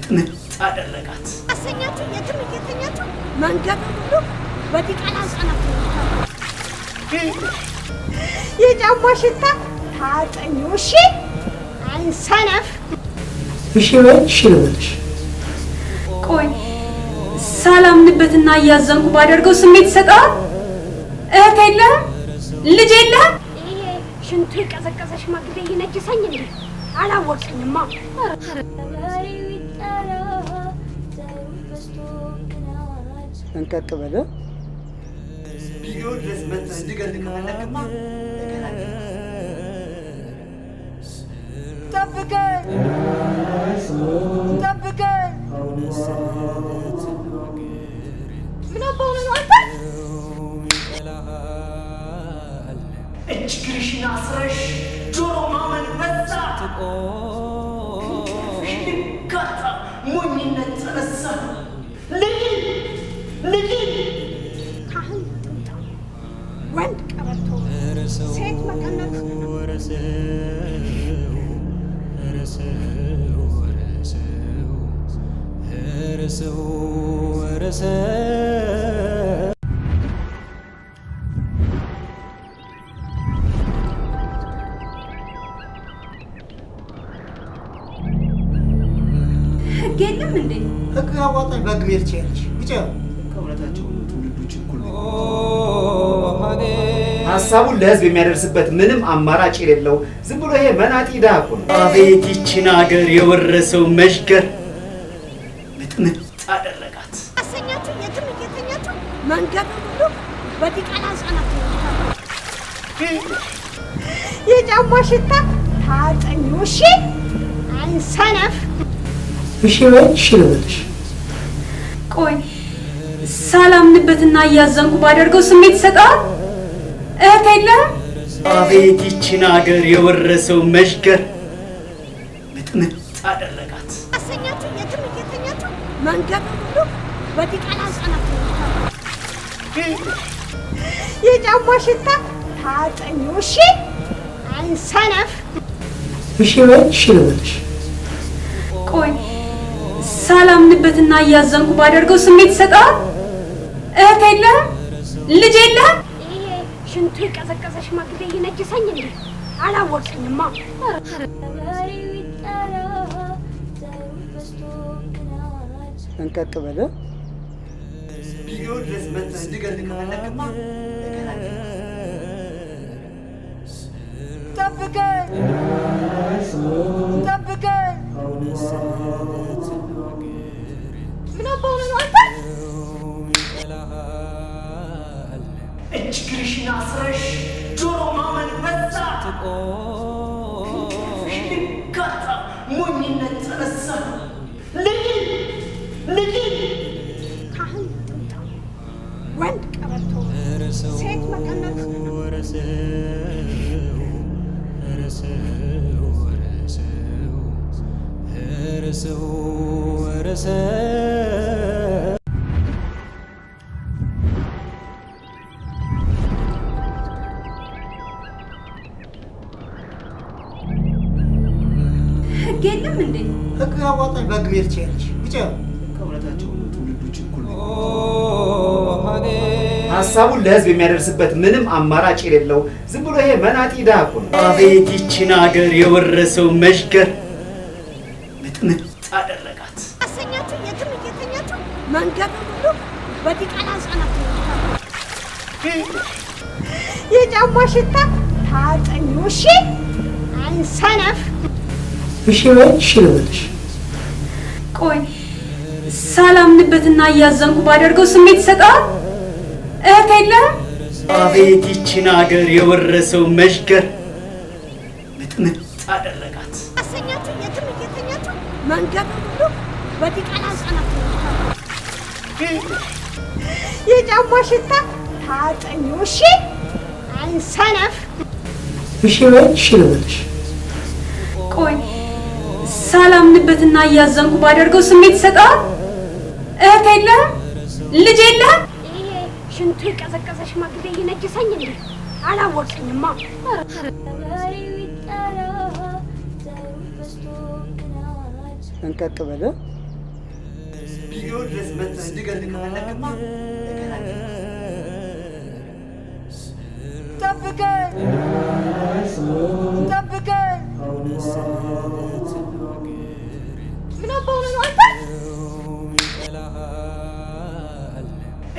ምጥምጥ አደረጋት። አሰኛችሁ የትም እየተኛችሁ መንገዱ ሁሉ በዲቃላ ህጻናት የጫማ ሽታ ታጠኙ። እሺ አይሰነፍ። እሺ በይ እሺ ልበልሽ። ቆይ ሳላምንበትና እያዘንኩ ባደርገው ስሜት ይሰጣል? እህት የለህም? ልጅ የለህም? ይሄ ሽንቱ የቀዘቀዘ ሽማግሌ ይነጅሰኝ እንዴ? አላወቅኝማ። እንቀቅ በለ ቪዲዮ ድረስ መጥተህ እንድገልህ ከፈለግማ ጠብቀኝ ጠብቀኝ። ምን አባውነ ነው አንተ? እጅ ግርሽን አስረሽ ጆሮ ማመን በዛ ሽልካታ ሞኝነት ተነሳ። ልጅ ካህን ወንድ ቀበቶ ሴት መቀነት ህግ የለም እንዴ? ህግ አዋጣኝ በህግ መሄድ ትችያለሽ። ውጪ ከእውነታቸው ትውልዶች እኩል ነው። ሀሳቡን ለህዝብ የሚያደርስበት ምንም አማራጭ የሌለው ዝም ብሎ ይሄ መናጢ ድሃ እኮ ነው። አቤት ይችን ሀገር የወረሰው መሽገር ምጥምጥ አደረጋት። አሰኛችሁ የትም እየተኛችሁ መንገዱ ሁሉ በዲቃላ ህጻናት የጫማ ሽታ ታጠኙ። እሺ አይሰነፍ። እሺ በይ እሺ ልበልሽ። ቆይ ሳላምንበትና እያዘንኩ ባደርገው ስሜት ይሰጣል? እህት የለህም? አቤት ይችን ሀገር የወረሰው መሽገር ምጥምጥ አደረጋት። አሰኛችሁ የትም እየተኛችሁ መንገዱ ሁሉ በዲቃላ ህጻናት የጫማ ሽታ ታጠኙ። እሺ አይሰነፍ። እሺ በይ እሺ ልበልሽ። ቆይ ሳላምንበትና እያዘንኩ ባደርገው ስሜት ይሰጣል? እህት የለህም? ልጅ የለህም? ይሄ ሽንቱ የቀዘቀዘ ሽማግሌ ይነጅሰኝ እንዴ? አላወቅኝማ። እንቀቅ በለ ቪዲዮ ድረስ መጥተህ እንድገልህ ከፈለግማ ጠብቀኝ ጠብቀኝ። ምን አባውነ ነው አንተ? እጅ ግርሽን አስረሽ ጆሮ ማመን በዛ ሽልካታ ሞኝነት ተነሳ። ልጅ ካህን ወንድ ቀበቶ ሴት መቀነት ህግ የለም እንዴ? ህግ አዋጣኝ በህግ መሄድ ትችያለሽ። ውጪ ከእውነታቸው ትውልዶች እኩል ነው። ሀሳቡን ለህዝብ የሚያደርስበት ምንም አማራጭ የሌለው ዝም ብሎ ይሄ መናጢ ድሃ እኮ ነው። አቤት ይችን ሀገር የወረሰው መሽገር ምጥምጥ አደረጋት። አሰኛችሁ የትም እየተኛችሁ መንገዱ ሁሉ በዲቃላ ህጻናት የጫማ ሽታ ታጠኙ። እሺ አይሰነፍ። እሺ በይ እሺ ልበልሽ። ቆይ ሳላምንበትና እያዘንኩ ባደርገው ስሜት ይሰጣል? እህት የለህም? አቤት ይችን ሀገር የወረሰው መሽገር ምጥምጥ አደረጋት። አሰኛችሁ የትም እየተኛችሁ መንገዱ ሁሉ በዲቃላ ህጻናት የጫማ ሽታ ታጠኙ። እሺ አይሰነፍ። እሺ በይ እሺ ልበልሽ። ቆይ ሳላምንበትና እያዘንኩ ባደርገው ስሜት ይሰጣል? እህት የለህም? ልጅ የለህም? ይሄ ሽንቱ የቀዘቀዘ ሽማግሌ ይነጅሰኝ እንዴ? አላወቅኝማ። እንቀቅ በለ ቢሮ ድረስ መጥተህ እንድገልህ ከፈለግማ ጠብቀኝ ጠብቀኝ። ምን አባው ነው አንተ?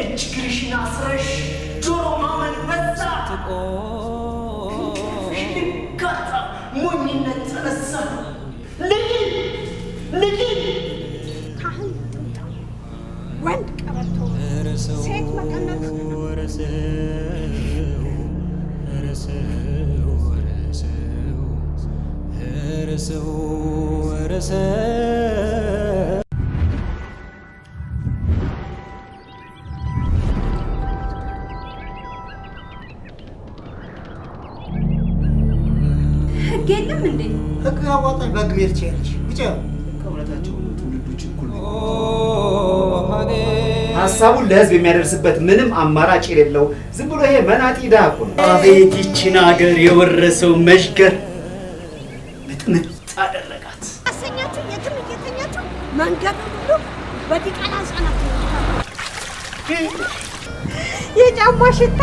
እጅግርሽን አስረሽ ጆሮ ማመን በዛ ሽልጋታ ሞኝነት ተነሳ ልጅ ካህን ጥምጣም ወንድ ቀበቶ ሴት መቀነት ህግ የለም እንዴ? ህግ አዋጣኝ በህግ መሄድ ትችያለሽ። ብቻ ከእውነታቸው ትውልዶች እኩል ሀሳቡን ለህዝብ የሚያደርስበት ምንም አማራጭ የሌለው ዝም ብሎ ይሄ መናጢ ድሃ እኮ ነው። አቤት ይችን ሀገር የወረሰው መሽገር ምጥምጥ አደረጋት። አሰኛችሁ የትም እየተኛችሁ መንገድ ሁሉ በዲቃላ ህጻናት የጫማ ሽታ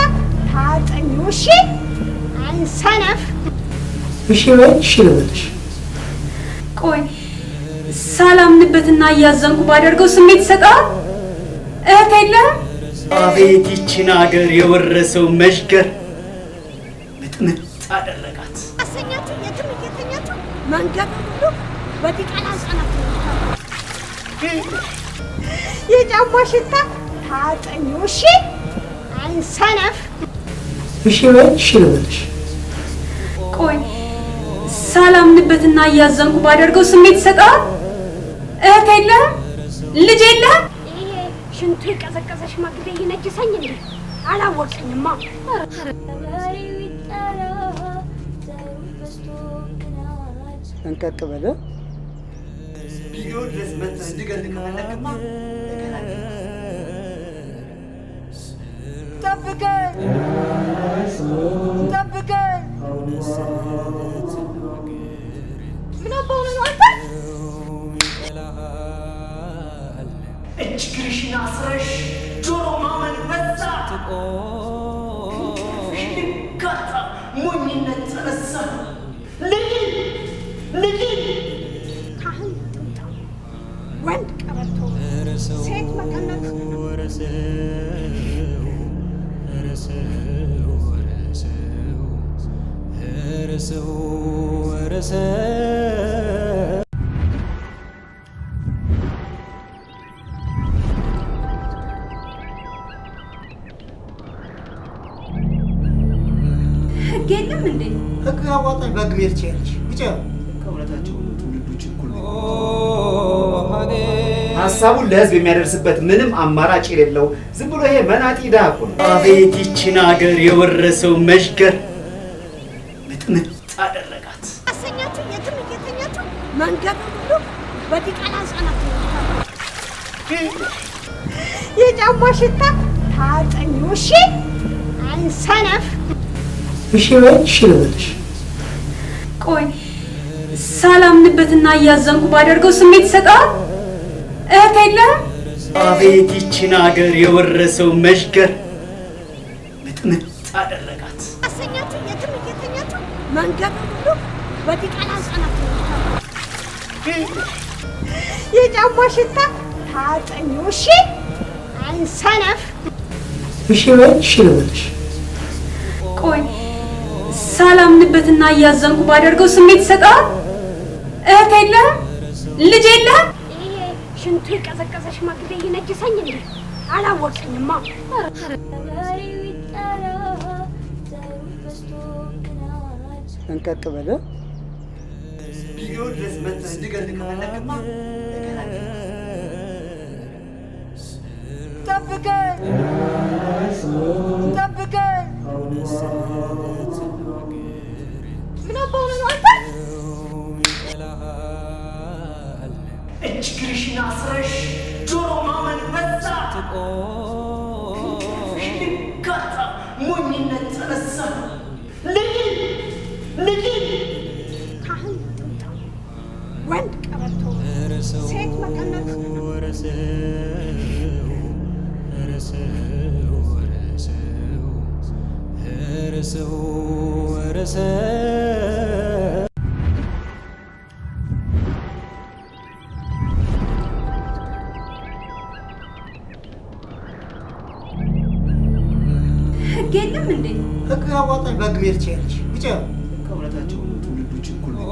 ታጠኙ። እሺ አይሰነፍ። እሺ በይ እሺ ልበልሽ። ቆይ ሳላምንበትና እያዘንኩ ባደርገው ስሜት ይሰጣል? እህት የለህም? አቤት ይችን ሀገር የወረሰው መሽገር ምጥምጥ አደረጋት። አሰኛችሁ የትም እየተኛችሁ መንገድ ሁሉ በዲቃላ ህጻናት የጫማ ሽታ ታጠኙ። እሺ አይሰነፍ። እሺ በይ እሺ ልበልሽ። ቆይ ሳላምንበትና እያዘንኩ ባደርገው ስሜት ይሰጣል? እህት የለህም? ልጅ የለህም? ይሄ ሽንቱ የቀዘቀዘ ሽማግሌ ይነጅሰኝ እንዴ? አላወቅኝማ። እንቀቅ በለ። ቢሮ ድረስ መጥተህ እንድገልህ ከፈለግማ ጠብቀኝ ጠብቀኝ። ምን አባው ነው አንተ? እጅግርሽን አስረሽ ጆሮ ማመን በዛ ሽልጋታ ሞኝነት ተነሳ ልጅ ካህን ጥምጣም ወንድ ቀበቶ ሴት መቀነት ህግ የለም እንዴ? ህግ አዋጣኝ በህግ መሄድ ትችያለሽ። ብቻ ከእውነታቸው ትውልዶች እኩል ሀሳቡን ለህዝብ የሚያደርስበት ምንም አማራጭ የሌለው ዝም ብሎ ይሄ መናጢ ድሃ እኮ ነው። አቤት ይችን ሀገር የወረሰው መሽገር ምጥምጥ አደረጋት። አሰኛችሁ የትም እየተኛችሁ መንገድ ሁሉ በዲቃላ ህጻናት የጫማ ሽታ ታጠኙ። እሺ አይሰነፍ። እሺ በይ እሺ ልበልሽ። ቆይ ሳላምንበትና እያዘንኩ ባደርገው ስሜት ይሰጣል? እህት የለህም? አቤት ይችን ሀገር የወረሰው መሽገር ምጥምጥ አደረጋት። አሰኛችሁ የትም እየተኛችሁ መንገድ ሁሉ በዲቃላ ህጻናት የጫማ ሽታ ታጠኙ። እሺ አይሰነፍ። እሺ በይ እሺ ልበልሽ። ቆይ ሳላምንበትና እያዘንኩ ባደርገው ስሜት ይሰጣል? እህት የለህም? ልጅ የለህም? ይሄ ሽንቱ የቀዘቀዘ ሽማግሌ ይነጅሰኝ እንዴ? አላወቅኝማ። እንቀቅ በለ። ቢሮ ድረስ መጥተህ እንድገልህ ከፈለግማ ጠብቀኝ ጠብቀኝ። ምን አባው ነው አንተ? እጅግርሽን አስረሽ ጆሮ ማመን በዛ ሽልጋታ ሞኝነት ተነሳ ልጅ ካህን ጥምጣም ወንድ ቀበቶ ሴት መቀነት ህግ የለም እንዴ? ህግ አዋጣኝ በህግ መሄድ ትችያለሽ። ብቻ ከእውነታቸው ትውልዶች እኩል ነው።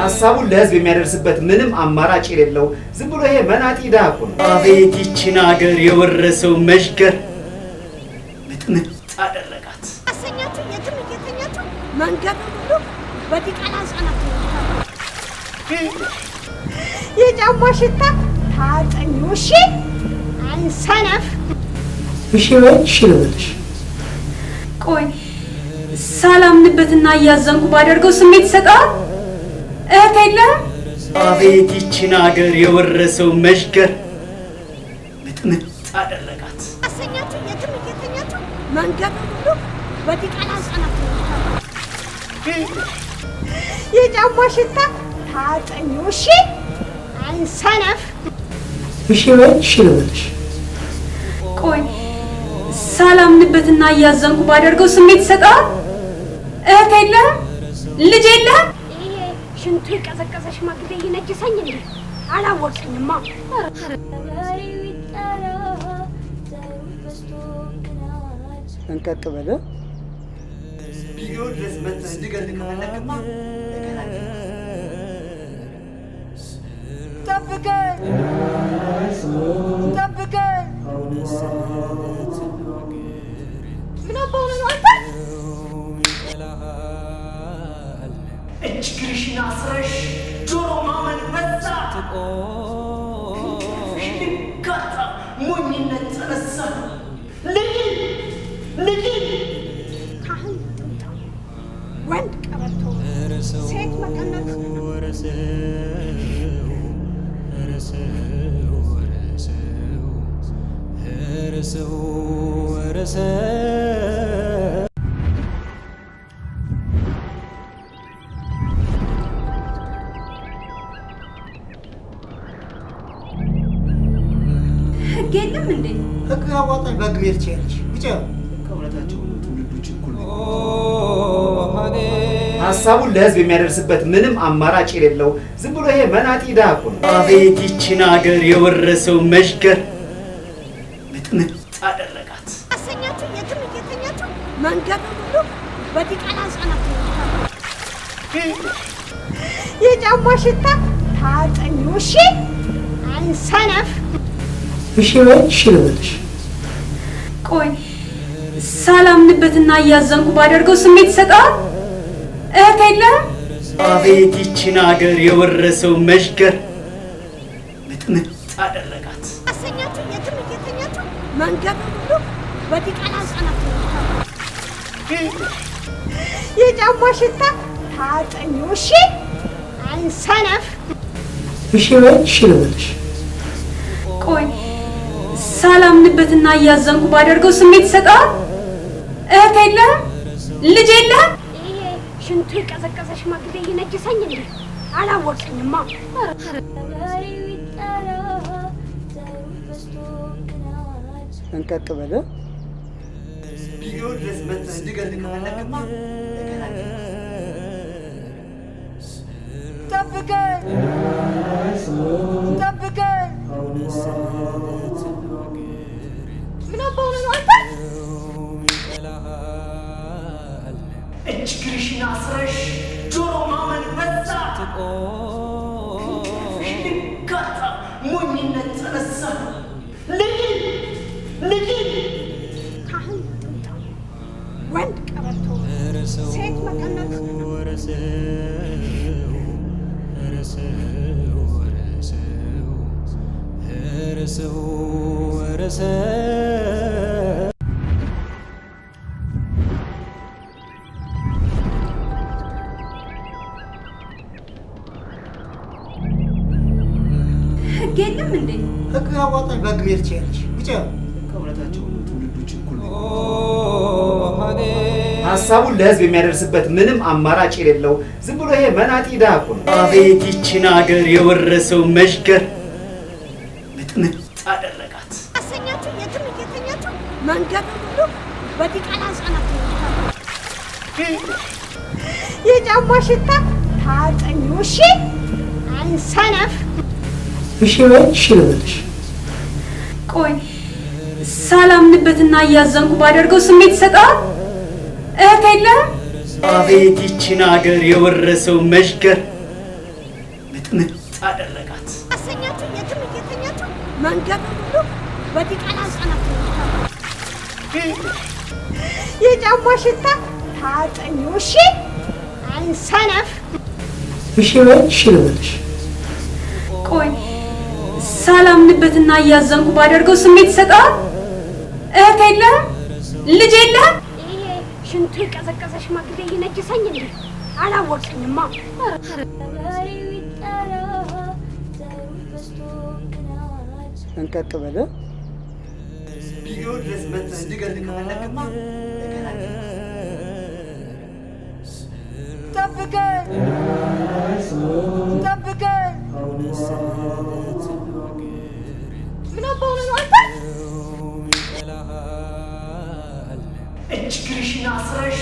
ሀሳቡን ለህዝብ የሚያደርስበት ምንም አማራጭ የሌለው ዝም ብሎ ይሄ መናጢ ድሃ እኮ ነው። አቤት ይችን ሀገር የወረሰው መሽገር ምጥምጥ አደረጋት። አሰኛችሁ የትም እየተኛችሁ መንገድ ሁሉ በዲቃላ ህጻናት የጫማ ሽታ ታጠኙ። እሺ አንሰነፍ እሺ በይ እሺ ልበልሽ። ቆይ ሳላምንበትና እያዘንኩ ባደርገው ስሜት ይሰጣል? እህት የለህም? አቤት ይችን ሀገር የወረሰው መሽገር ምጥምጥ አደረጋት። አሰኛችሁ የትም እየተኛችሁ መንገድ ሁሉ በዲቃላ ህጻናት የጫማ ሽታ ታጠኙ። እሺ አንሰነፍ እሺ በይ እሺ ልበልሽ። ቆይ ሳላምንበትና እያዘንኩ ባደርገው ስሜት ይሰጣል? እህት የለህም? ልጅ የለህም? ይሄ ሽንቱ የቀዘቀዘ ሽማግሌ ይነጅሰኝ እንዴ? አላወቅኝማ። እንቀቅ በለ ቢሊዮን ድረስ መጥተህ እንድገልህ ከፈለግማ ጠብቀኝ ጠብቀኝ። ምን አባውነ ነው አንተ? እጅ ግርሽን አስረሽ ጆሮ ማመን በዛ። ክንፍሽ ልጋታ ሞኝነት ተነሳ። ልጅ ካህን ጥምጣም፣ ወንድ ቀበቶ፣ ሴት መቀነት ህግ የለም እንዴ? ህግ አዋጣኝ በህግ መሄድ ትችያለሽ። ብቻ ከእውነታቸው ትውልዶች እኩል ነው። ሀሳቡን ለህዝብ የሚያደርስበት ምንም አማራጭ የሌለው ዝም ብሎ ይሄ መናጢ ድሃ እኮ ነው። አቤት ይችን ሀገር የወረሰው መሽገር ምጥምጥ አደረጋት። አሰኛችሁ የትም እየተኛችሁ መንገድ ሁሉ በዲቃላ ህጻናት የጫማ ሽታ ታጠኙ። እሺ አንሰነፍ እሺ በይ እሺ ልበልሽ። ቆይ ሳላምንበትና እያዘንኩ ባደርገው ስሜት ይሰጣል? እህት የለህም? አቤት ይችን ሀገር የወረሰው መሽገር ምጥምጥ አደረጋት። አሰኛችሁ የትም እየተኛችሁ መንገድ ሁሉ በዲቃላ ህጻናት የጫማ ሽታ ታጠኙ። እሺ አንሰነፍ እሺ በይ እሺ ልበልሽ። ቆይ ሳላምንበትና እያዘንኩ ባደርገው ስሜት ይሰጣል? እህት የለህም? ልጅ የለህም? ይሄ ሽንቱ የቀዘቀዘ ሽማግሌ ይነጅሰኝ እንዴ? አላወቅኝማ። እንቀቅ በለ ቢሊዮን ድረስ መጥተህ እንድገልህ ከፈለግማ ጠብቀኝ ጠብቀኝ። ምን አባውነ ነው አንተ? እጅ ግርሽን አስረሽ ጆሮ ማመን በዛ። ክንፍሽ ልጋታ ሞኝነት ተነሳ። ልጅ ካህን ጥምጣም፣ ወንድ ቀበቶ፣ ሴት መቀነት ህግ የለም እንዴ? ህግ አዋጣኝ በህግ መሄድ ትችያለሽ። ብቻ ከእውነታቸው ትውልዶች እኩል ነው። ሀሳቡን ለህዝብ የሚያደርስበት ምንም አማራጭ የሌለው ዝም ብሎ ይሄ መናጢ ድሃ እኮ ነው። አቤት ይችን ሀገር የወረሰው መሽገር ምጥምጥ አደረጋት። አሰኛችሁ የትም እየተኛችሁ መንገድ ሁሉ በዲቃላ ህጻናት የጫማ ሽታ ታጠኙ። እሺ አይሰነፍ። እሺ በይ እሺ ልበልሽ። ቆይ ሳላምንበትና እያዘንኩ ባደርገው ስሜት ይሰጣል? እህት የለህም? አቤት ይችን ሀገር የወረሰው መሽገር ምጥምጥ አደረጋት። አሰኛችሁ የትም እየተኛችሁ መንገድ ሁሉ በዲቃላ ህጻናት የጫማ ሽታ ታጠኙ። እሺ አይሰነፍ። እሺ በይ እሺ ልበልሽ። ቆይ ሳላምንበትና እያዘንኩ ባደርገው ስሜት ይሰጣል? እህት የለህም? ልጅ የለህም? ይሄ ሽንቱ የቀዘቀዘ ሽማግሌ ይነጅሰኝ እንዴ? አላወቅኝማ። እንቀጥ በለ ቢሊዮን ድረስ መጥተህ እንድገልህ ከፈለግማ ጠብቀኝ ጠብቀኝ። ምን አባውነ ነው አንተ? እጅ ግርሽን አስረሽ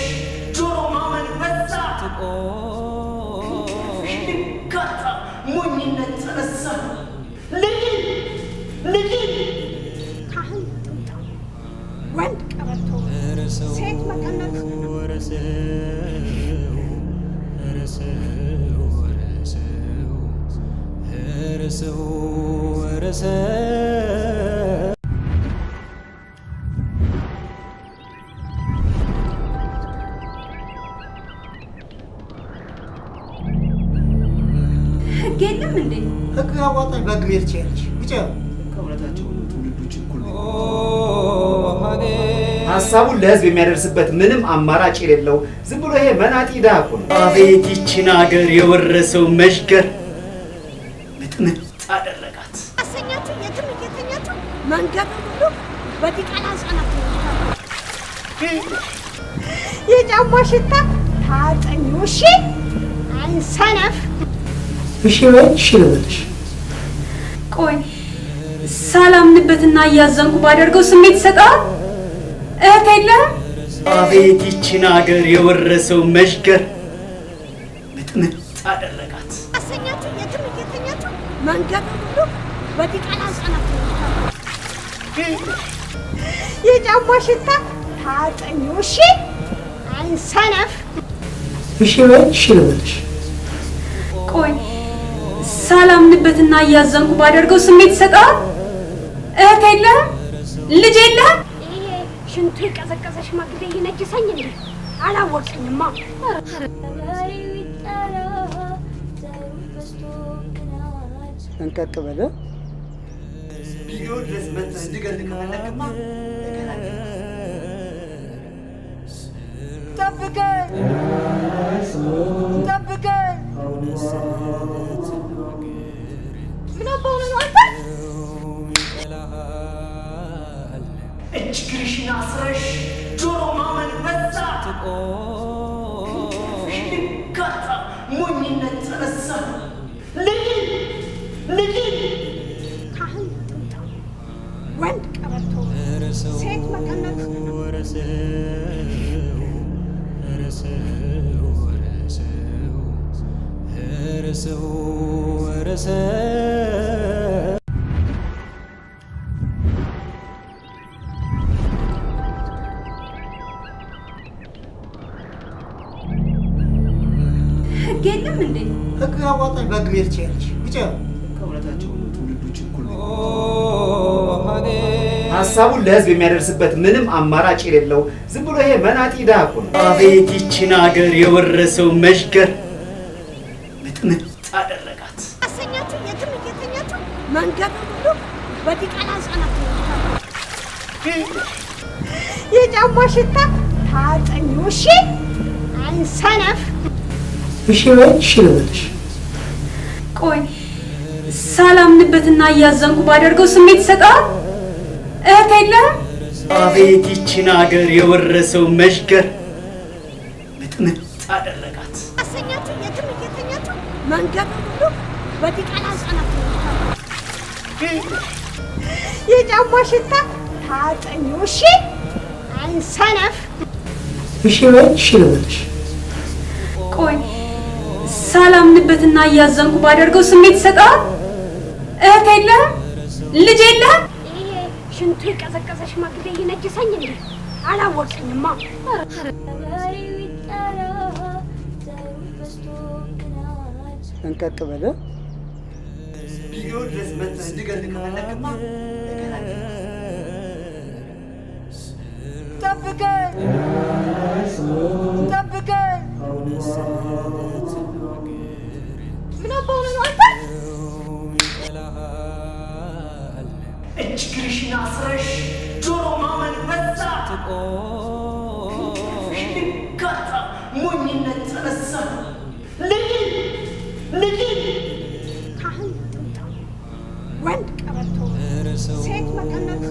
ጆሮ ማመን በዛ። ክንፍሽን ጋታ ሞኝነት ተነሳ። ልጅ ካህን ጥምጣም፣ ወንድ ቀበቶ፣ ሴት መቀነት ህግ የለም እንዴ? ህግ አዋጣኝ በህግ መሄድ ትችያለሽ። ውጪ ከእውነታቸው ትውልዶች እኩል ነው። ሀሳቡን ለህዝብ የሚያደርስበት ምንም አማራጭ የሌለው ዝም ብሎ ይሄ መናጢ ድሃ እኮ ነው። አቤት ይችን ሀገር የወረሰው መሽገር ምጥምጥ አደረጋት። አሰኛችሁ የትም እየተኛችሁ መንገድ ሁሉ በዲቃላ ህጻናት የጫማ ሽታ ታጠኙ። እሺ አይሰነፍ። እሺ በይ እሺ ልበልሽ። ቆይ ሳላምንበትና እያዘንኩ ባደርገው ስሜት ይሰጣል? እህት የለህም? አቤት ይችን ሀገር የወረሰው መሽገር ምጥምጥ አደረጋት። አሰኛችሁ የትም እየተኛችሁ መንገድ ሁሉ በዲቃላ ህጻናት የጫማ ሽታ ታጠኙ። እሺ አይሰነፍ። እሺ በይ እሺ ልበልሽ። ቆይ ሳላምንበትና እያዘንኩ ባደርገው ስሜት ይሰጣል? እህት የለህም? ልጅ የለህም? ይሄ ሽንቱ የቀዘቀዘ ሽማግሌ ይነጅሰኝ እንዴ? አላወቅኝማ። እንቀጥ በለ ቢሊዮን ድረስ መጥተህ እንድገልህ ከፈለግማ ጠብቀኝ ጠብቀኝ። ምን አባውነ ነው አንተ? እጅ ግርሽን አስረሽ ጆሮ ማመን በዛ። ክንፍሽን ጋታ ሞኝነት ተነሳ። ልጅ ካህን ጥምጣም፣ ወንድ ቀበቶ፣ ሴት መቀነት ህግ የለም እንዴ? ህግ አዋጣኝ በህግ መሄድ ትችያለሽ። ውጪ ከእውነታቸው ትውልዶች እኩል ነው። ሀሳቡን ለህዝብ የሚያደርስበት ምንም አማራጭ የሌለው ዝም ብሎ ይሄ መናጢ ድሃ እኮ ነው። አቤት ይችን ሀገር የወረሰው መሽገር ምጥምጥ አደረጋት። አሰኛችሁ የትም እየተኛችሁ መንገድ ሁሉ በዲቃላ ህጻናት የጫማ ሽታ ታጠኙ። እሺ አይሰነፍ። እሺ በይ እሺ ልበልሽ። ቆይ ሳላምንበትና እያዘንኩ ባደርገው ስሜት ይሰጣል? እህት የለህም? አቤት ይችን ሀገር የወረሰው መሽገር ምጥምጥ አደረጋት። አሰኛችሁ የትም እየተኛችሁ መንገድ ሁሉ በዲቃላ ህጻናት የጫማ ሽታ ታጠኙ። እሺ አይሰነፍ። እሺ በይ እሺ ልበልሽ። ቆይ ሳላምንበትና እያዘንኩ ባደርገው ስሜት ይሰጣል። እህት የለህም? ልጅ የለህም? ይሄ ሽንቱ የቀዘቀዘ ሽማግሌ ይነጅሰኝ እንዴ? አላወቅኝማ። እንቀጥ በለ ቢሮ ድረስ መጥተህ እንድገል ከፈለግማ ጠብቀኝ ጠብቀኝ። ምን አባው ነው አንተ? እጅ ግርሽን አስረሽ ጆሮ ማመን በዛ። ሽንካታ ሞኝነት ተነሳ። ልጅ ካህን ጥምጣም፣ ወንድ ቀበቶ፣ ሴት መቀነት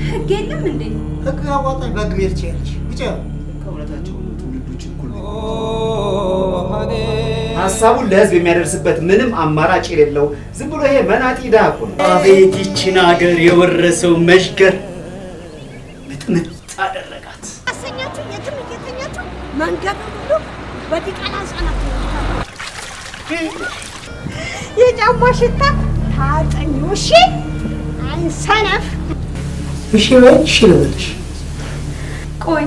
ህግ የለም እንዴ? ህግ አዋጣኝ በግሜር ትችያለሽ። ብቻ ከእውነታቸው ትውልዶች እኩል ነው። ሀሳቡን ለህዝብ የሚያደርስበት ምንም አማራጭ የሌለው ዝም ብሎ ይሄ መናጢ ድሃ እኮ ነው። አቤት ይችን ሀገር የወረሰው መሽገር ምጥምጥ አደረጋት። አሰኛችሁ የትም እየተኛችሁ መንገድ ሁሉ በዲቃላ ህጻናት የጫማ ሽታ ታጠኙ። እሺ አይሰነፍ። እሺ በይ እሺ ልበልሽ። ቆይ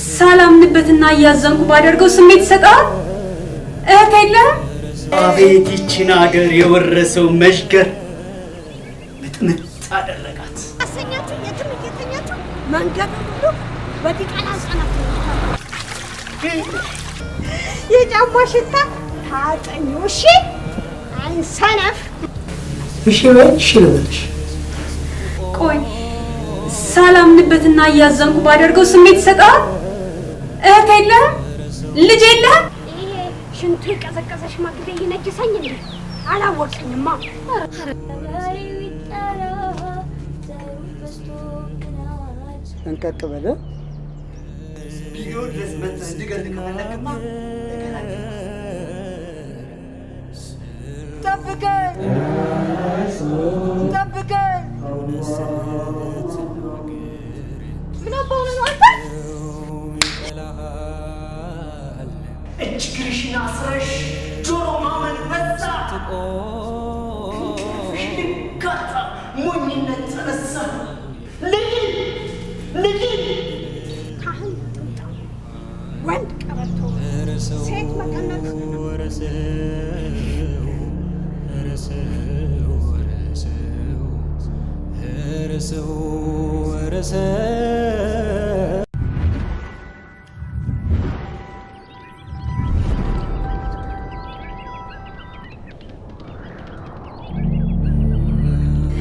ሳላምንበትና እያዘንኩ ባደርገው ስሜት ይሰጣል። እህት የለህም? አቤት ይችን ሀገር የወረሰው መሽገር ምጥምጥ አደረጋት። አሰኛችሁ የትም እየተኛችሁ መንገድ ሁሉ በዲቃላ ህጻናት የጫማ ሽታ ታጠኙ። እሺ አይሰነፍ። እሺ በይ እሺ ልበልሽ። ቆይ ሳላምንበትና እያዘንኩ ባደርገው ስሜት ይሰጣል። እህት የለህም? ልጅ የለህም? ይሄ ሽንቱ የቀዘቀዘ ሽማግሌ ይነጅሰኝ እንዴ? አላወቅኝማ። እንቀጥ በለ ቢሮ ድረስ መጥተህ እንድገል ከፈለግማ ጠብቀኝ ጠብቀኝ። ምን አባው ነው አንተ? እጅ ግርሽን አስረሽ ጆሮ ማመን በዛ። ሽንካታ ሞኝነት ተነሳ። ልጅ ካህን ጥምጣም፣ ወንድ ቀበቶ፣ ሴት መቀነት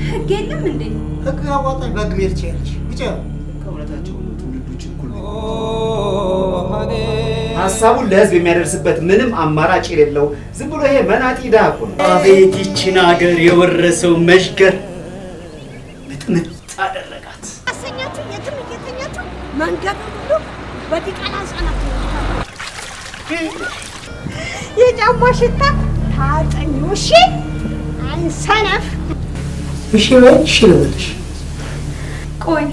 ህግ የለም እንዴ? ህግ አዋጣኝ በግሜር ትችያለሽ። ብቻ ከእውነታቸው ትውልዶች እኩል ነው። ሀሳቡን ለህዝብ የሚያደርስበት ምንም አማራጭ የሌለው ዝም ብሎ ይሄ መናጢ ድሃ እኮ ነው። አቤት ይችን ሀገር የወረሰው መሽገር ምጥምጥ አደረጋት። አሰኛችሁ የትም እየተኛችሁ መንገድ ሁሉ በዲቃላ ህጻናት የጫማ ሽታ ታጠኙ። እሺ አይሰነፍ። እሺ በይ እሺ ልበልሽ። ቆይ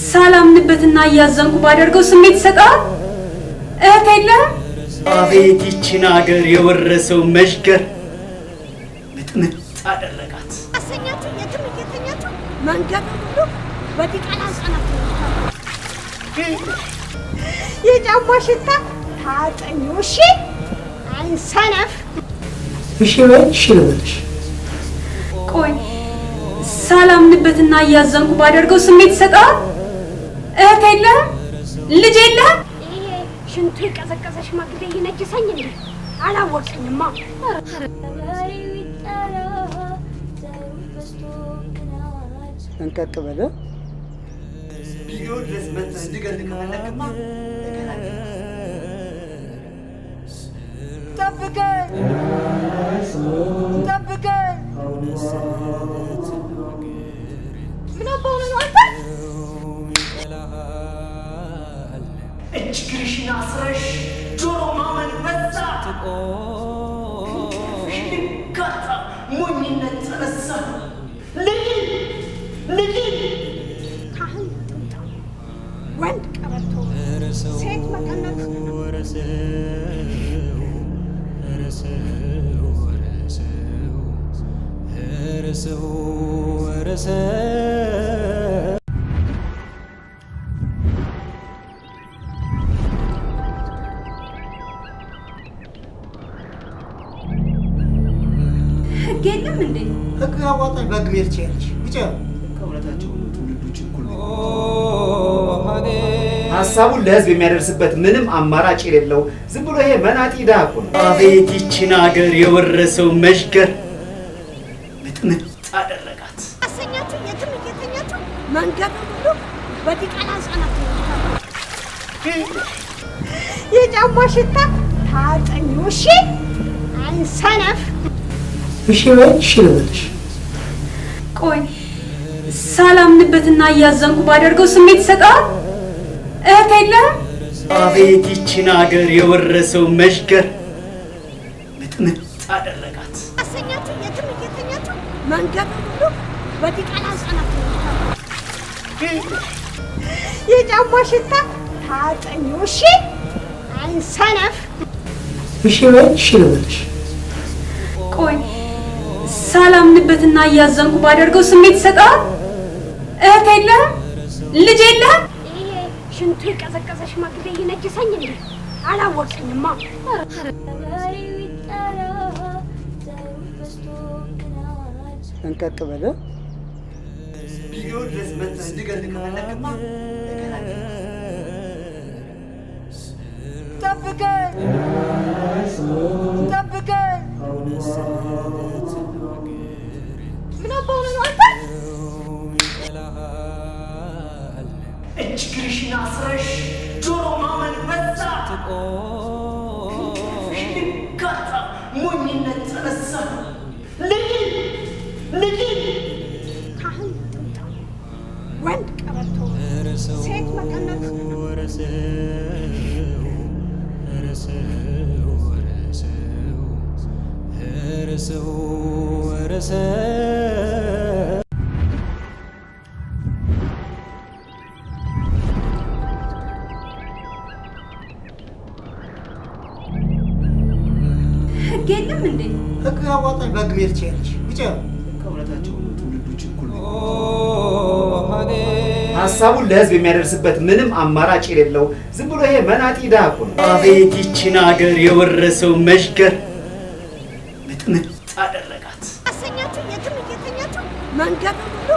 ሳላምንበትና እያዘንኩ ባደርገው ስሜት ይሰጣል። እህት የለህም? አቤት ይችን ሀገር የወረሰው መሽገር ምጥምጥ አደረጋት። አሰኛችሁ የትም እየተኛችሁ መንገድ ሁሉ በዲቃላ ህጻናት የጫማ ሽታ ታጠኙ። እሺ አይሰነፍ። እሺ በይ እሺ ልበልሽ። ቆይ ሳላምንበትና እያዘንኩ ባደርገው ስሜት ይሰጣል። እህት የለህም? ልጅ የለህም? ይሄ ሽንቱ የቀዘቀዘ ሽማግሌ ይነጅሰኝ እንዴ? አላወቅኝማ። እንቀጥ በለ ቢሆን ድረስ መጥተህ እንድገል ከፈለግማ ጠብቀኝ ጠብቀኝ። ምን አባው ነው አንተ? እጅግርሽን አስረሽ ጆሮ ማመን በዛ ሽንካታ ሞኝነት ተነሳ። ልጅ ካህን ጥምጣም ወንድ ቀበቶ ሴት መቀነት ህግ የለም እንዴ? ህግ አዋጣኝ በግ መሄድ ትችያለሽ። ውጭ ከእውነታቸው ትውልዶች እኩል ሀሳቡን ለህዝብ የሚያደርስበት ምንም አማራጭ የሌለው ዝም ብሎ ይሄ መናጢ ድሃ እኮ ነው። አቤት ይችን ሀገር የወረሰው መሽገር ምጥምጥ አደረጋት። አሰኛችሁ የትም እየተኛችሁ መንገድ ሁሉ በዲቃላ ህጻናት የጫማ ሽታ ታጠኝ። እሺ አይሰነፍ። እሺ በይ እሺ ልበልሽ። ቆይ ሳላምንበትና እያዘንኩ ባደርገው ስሜት ይሰጣል? እህት የለህም? አቤት ይችን ሀገር የወረሰው መሽገር ምጥምጥ አደረጋት። አሰኛችሁ የትም እየተኛችሁ መንገድ ሁሉ በዲቃላ ህጻናት የጫማ ሽታ ታጠኝ። እሺ አይሰነፍ። እሺ በይ እሺ ልበልሽ። ቆይ ሳላምንበትና እያዘንኩ ባደርገው ስሜት ይሰጣል? እህት የለህም? ልጅ የለህም? ይሄ ሽንቱ የቀዘቀዘ ሽማግሌ ይነጅሰኝ እንዴ? አላወቅኝማ። እንቀቅ በለ። ቢሆን ድረስ መጥተህ እንድገል ከፈለግማ ጠብቀኝ ጠብቀኝ። ምን አባው ነው አንተ? እጅግርሽን አስረሽ ጆሮ ማመን በዛ ሽንካታ ሞኝነት ተነሳ። ልጅ ካህን ጥምጣም ወንድ ቀበቶ ሴት መቀነት ህግ የለም እንዴ? ህግ አዋጣኝ በግ መሄድ ትችያለሽ። ውጭ ከእውነታቸው ትውልዶች እኩል ሀሳቡን ለህዝብ የሚያደርስበት ምንም አማራጭ የሌለው ዝም ብሎ ይሄ መናጢ ድሃ እኮ ነው። አቤት ይችን ሀገር የወረሰው መሽገር ምጥምጥ አደረጋት። አሰኛችሁ የትም እየተኛችሁ መንገድ ሁሉ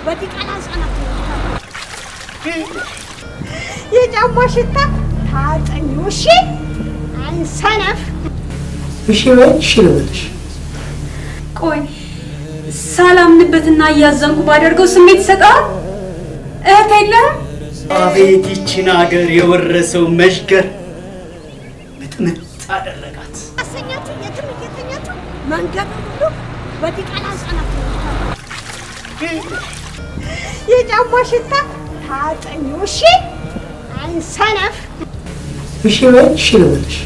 በዲቃላ ህጻናት የጫማ ሽታ ታጠኝ። እሺ አይሰነፍ። እሺ በይ እሺ ልበልሽ። ቆይ ሳላምንበትና እያዘንኩ ባደርገው ስሜት ይሰጣል? እህት የለህም? አቤት ይችን ሀገር የወረሰው መሽገር ምጥምጥ አደረጋት። አሰኛችሁ የትም እየተኛችሁ መንገድ ሁሉ በዲቃላ ህጻናት የጫማ ሽታ ታጠኝ። እሺ አይሰነፍ። እሺ በይ እሺ ልበልሽ።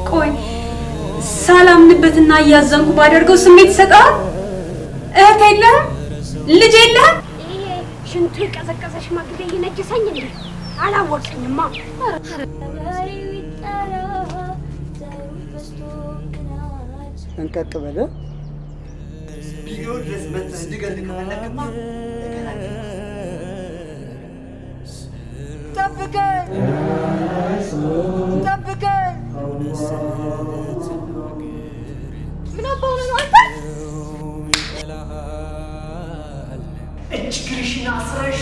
ቆይ ሳላምንበትና እያዘንኩ ባደርገው ስሜት ይሰጣል? እህት የለህም? ልጅ የለህም? ይሄ ሽንቱ የቀዘቀዘ ሽማግሌ ይነጅሰኝ እንዴ? አላወቅኝማ። እንቀቅ በለ። ቢሆን ድረስ መጥተህ እንድገል ከፈለግማ ጠብቀኝ ጠብቀኝ። ምን አባው ነው አንተ? እጅግርሽን አስረሽ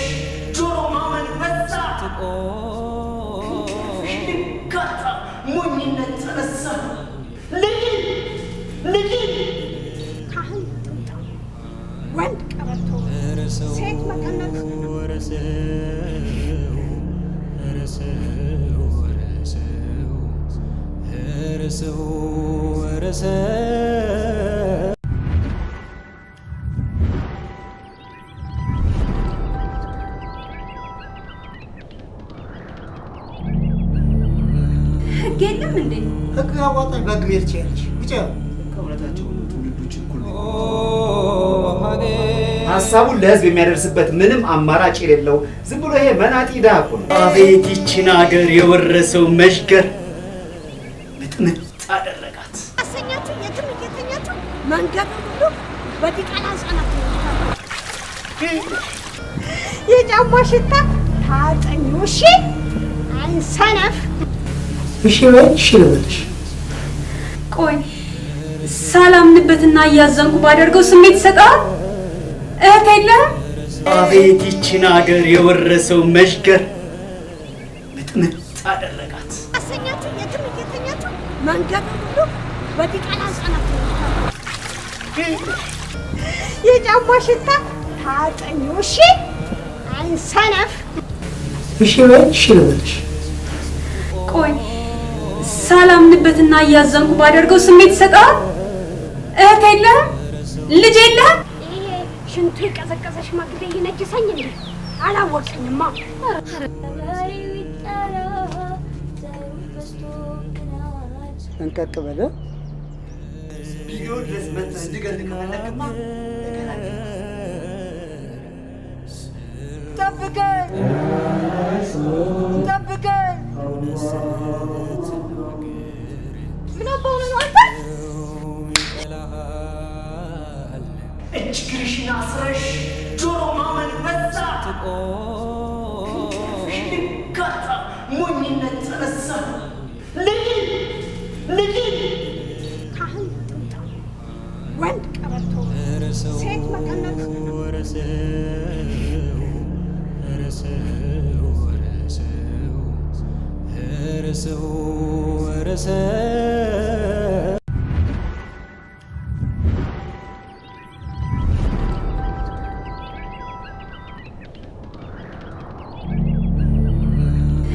ጆሮ ማመን በዛ ሽንካታ ሞኝነት ተነሳ። ልጅ ካህን ጥምጣም ወንድ ቀበቶ ሴት መቀነት የለም እንዴ? ህግ አዋጣኝ በግ መሄድ ትችያለሽ። ውጪ። ከእውነታቸው ነው ትውልዶች እኩል ነው። ሀሳቡን ለህዝብ የሚያደርስበት ምንም አማራጭ የሌለው ዝም ብሎ ይሄ መናጢ ድሃ እኮ ነው። አቤት ይችን ሀገር የወረሰው መሽገር ምጥምጥ አደረጋት። አሰኛችሁ የትም እየተኛችሁ መንገዱ ሁሉ በዲቃላ ህጻናት የጫማ ሽታ ታጠኙ። እሺ አይሰነፍ። እሺ በይ፣ እሺ ልበልሽ። ቆይ ሳላምንበትና እያዘንኩ ባደርገው ስሜት ይሰጣል? እህት የለህም? አቤት ይችን ሀገር የወረሰው መሽገር ምጥምጥ አደረጋት። አሰኛችሁ የትም እየተኛችሁ መንገዱ ሁሉ በዲቃላ ህጻናት የጫማ ሽታ ታጠኙ። እሺ አይሰነፍ። እሺ በይ፣ እሺ ልበልሽ። ቆይ ሳላምንበትና እያዘንኩ ባደርገው ስሜት ይሰጣል? እህት የለህም? ልጅ የለህም? ይሄ ሽንቱ የቀዘቀዘ ሽማግሌ ይነጅሰኝ እንዴ? አላወቀኝማ። እንቀጥ በለ። ቪዲዮ ድረስ መጥተህ እንድገል ከፈለግማ ጠብቀኝ ጠብቀኝ። ምን አባው ነው አንተ? እጅ ግርሽን አስረሽ ጆሮ ማመን በዛ። ሽንካታ ሞኝነት ተነሳ። ልጅ ካህን ጥምጣ፣ ወንድ ቀበቶ፣ ሴት መቀነት።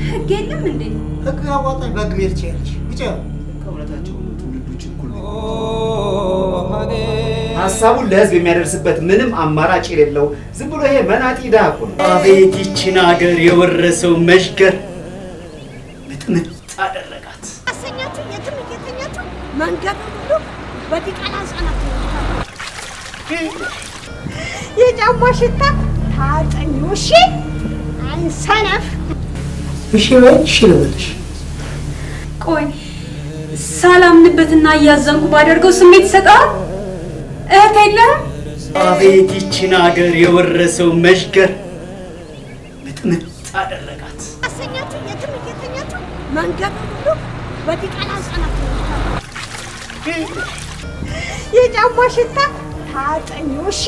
ህግ የለም እንዴ? ህግ አዋጣኝ በግ መሄድ ትችያለሽ። ውጪ። ከእውነታቸው ነው ትውልዶች እኩል ነው። ሀሳቡን ለህዝብ የሚያደርስበት ምንም አማራጭ የሌለው ዝም ብሎ ይሄ መናጢ ድሃ እኮ ነው። አቤት ይችን ሀገር የወረሰው መሽገር ምጥምጥ አደረጋት። አሰኛችሁ የትም እየተኛችሁ መንገዱ ሁሉ በዲቃላ ህጻናት የጫማ ሽታ ታጠኙ። እሺ አይሰነፍ። እሺ በይ፣ እሺ ልበልሽ። ቆይ ሳላምንበትና እያዘንኩ ባደርገው ስሜት ይሰጣል? እህት የለህም? አቤት ይችን ሀገር የወረሰው መሽገር ምጥምጥ አደረጋት። አሰኛችሁ የትም እየተኛችሁ መንገዱ ሁሉ በዲቃላ ህጻናት የጫማ ሽታ ታጠኙ። እሺ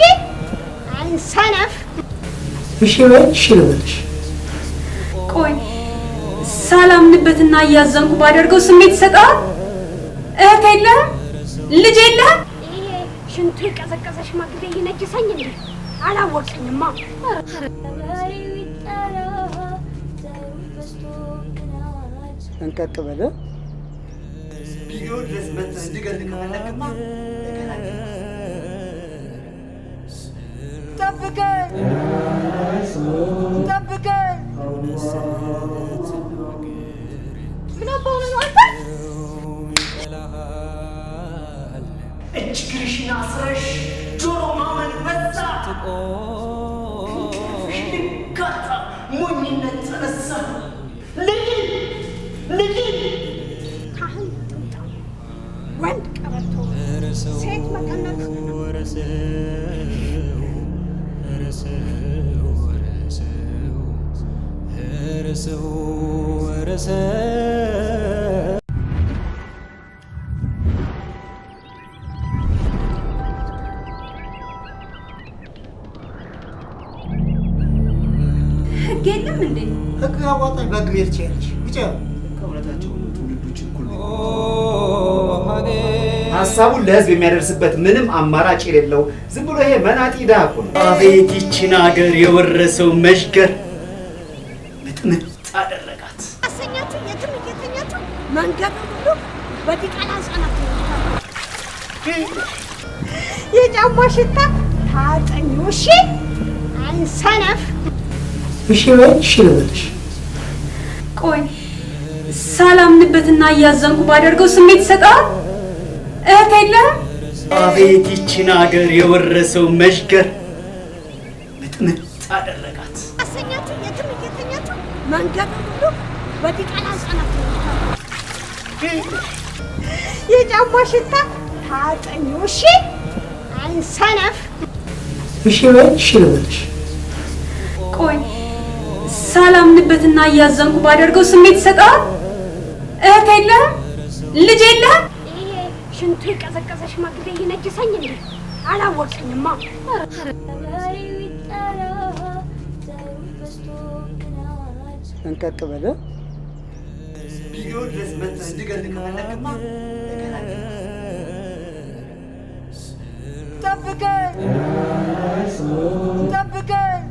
አይሰነፍ። እሺ በይ፣ እሺ ልበልሽ። ቆይ ሳላምንበትና እያዘንኩ ባደርገው ስሜት ይሰጣል? እህት የለህም? ልጅ የለህም? ይሄ ሽንቱ የቀዘቀዘ ሽማግሌ ይነጅሰኝ እንዴ? አላወቀኝማ። እንቀጥ በለ። ቪዲዮ ድረስ መጥተህ እንድገል ከፈለግማ ጠብቀኝ ጠብቀኝ። ምን አባው ነው አንተ? እጅ ግርሽን አስረሽ ጆሮ ማመን በዛ። ሽንካታ ሞኝነት ተነሳ። ልጅ ካህን ጥምጣ፣ ወንድ ቀበቶ፣ ሴት መቀነት። ህግ የለም እንዴ? ህግ አዋጣኝ በግ መሄድ ትችያለሽ። ውጪ። ከእውነታቸው ነው ትውልዶች እኩል ነው። ሀሳቡን ለህዝብ የሚያደርስበት ምንም አማራጭ የሌለው ዝም ብሎ ይሄ መናጢ ድሃ እኮ ነው። አቤት ይችን ሀገር የወረሰው መሽገር ምጥምጥ አደረጋት። አሰኛችሁ የትም እየተኛችሁ መንገዱ ሁሉ በዲቃላ ሕፃናት የጫማ ሽታ ታጠኙ። እሺ አይሰነፍ። እሺ በይ እሺ ልበልሽ። ቆይ ሳላምንበትና እያዘንኩ ባደርገው ስሜት ይሰጣል። እህት የለህም? አቤት ይችን አገር የወረሰው መሽገር ምጥምጥ አደረጋት። አሰኛችሁ የትም እየተኛችሁ መንገዱ ሁሉ በዲቃላ ሕፃናት የጫማ ሽታ ታጠኙ። እሺ አይሰነፍ። እሺ በይ እሺ ልበልሽ። ቆይ ሳላምንበትና እያዘንኩ ባደርገው ስሜት ይሰጣል። እህት የለህም? ልጅ የለህም? ይሄ ሽንቱ የቀዘቀዘ ሽማግሌ ይነጅሰኝ እንዴ? አላወቅኝማ። እንቀቅ በለ ቢሆን ድረስ መጥተህ እንድገል ከፈለግማ ጠብቀኝ ጠብቀኝ።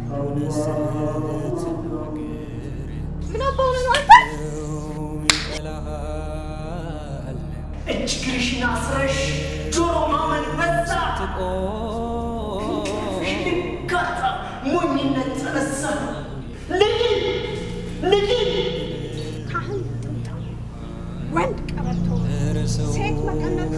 ምን አባው ነው አንተ? እጅግርሽን አስረሽ ጆሮ ማመን በዛ። ክንፍሽ ልጋታ ሞኝነት ተነሳ። ልጅ ካህን ጥምጣም፣ ወንድ ቀበቶ፣ ሴት መቀነት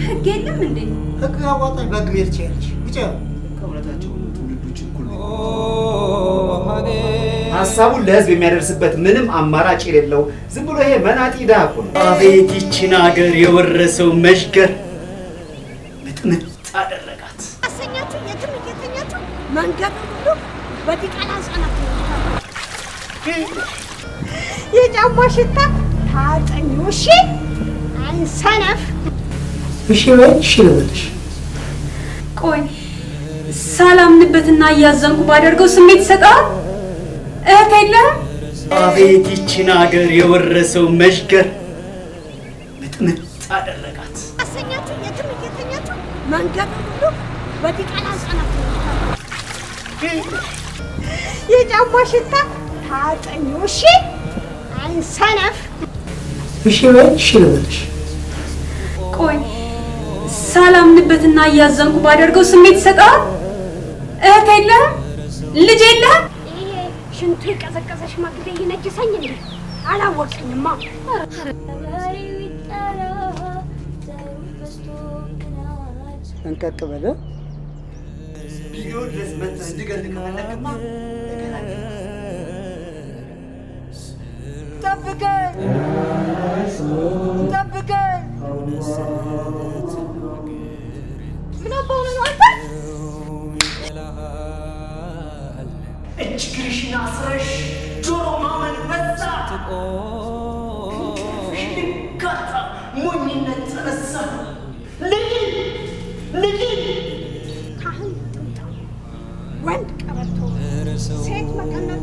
ህግ የለም እንዴ? ህግ አዋጣኝ በህግ መሄድ ትችያለሽ። ውጭ ከእውነታቸው ትውልዶች እኩል ሀሳቡን ለህዝብ የሚያደርስበት ምንም አማራጭ የሌለው ዝም ብሎ ይሄ መናጢ ድሃ እኮ ነው። አቤት ይችን አገር የወረሰው መሽገር ምጥምጥ አደረጋት። አሰኛችሁ የትም እየተኛችሁ መንገዱ ሁሉ በዲቃላ ሕፃናት የጫማ ሽታ ታጠኙ። እሺ አይሰነፍ። እሺ በይ እሺ ልበልሽ። ቆይ ሳላምንበትና እያዘንኩ ባደርገው ስሜት ይሰጣል። እህት የለህም? አቤት ይችን አገር የወረሰው መሽገር ምጥምጥ አደረጋት። አሰኛችሁ የትም እየተኛችሁ መንገዱ ሁሉ በዲቃላ ሕፃናት የጫማ ሽታ ታጠኙ። እሺ አይሰነፍ። እሺ በይ እሺ ልበልሽ። ቆይ ሳላምንበትና እያዘንኩ ባደርገው ስሜት ይሰጣል። እህት የለህም? ልጅ የለህም? ይሄ ሽንቱ የቀዘቀዘ ሽማግሌ ይነጅሰኝ እንዴ? አላወቅኝማ። እንቀቅ በለ ቢሆን ድረስ መጥተህ እንድገል ከፈለግማ ጠብቀኝ ጠብቀኝ። ምን አባው ነው አንተ? እጅግርሽን አስረሽ ጆሮ ማመን በዛ። ክንፍሽ ልጋታ ሞኝነት ተነሳ። ልጅ ካህን ጥምጣም፣ ወንድ ቀበቶ፣ ሴት መቀነት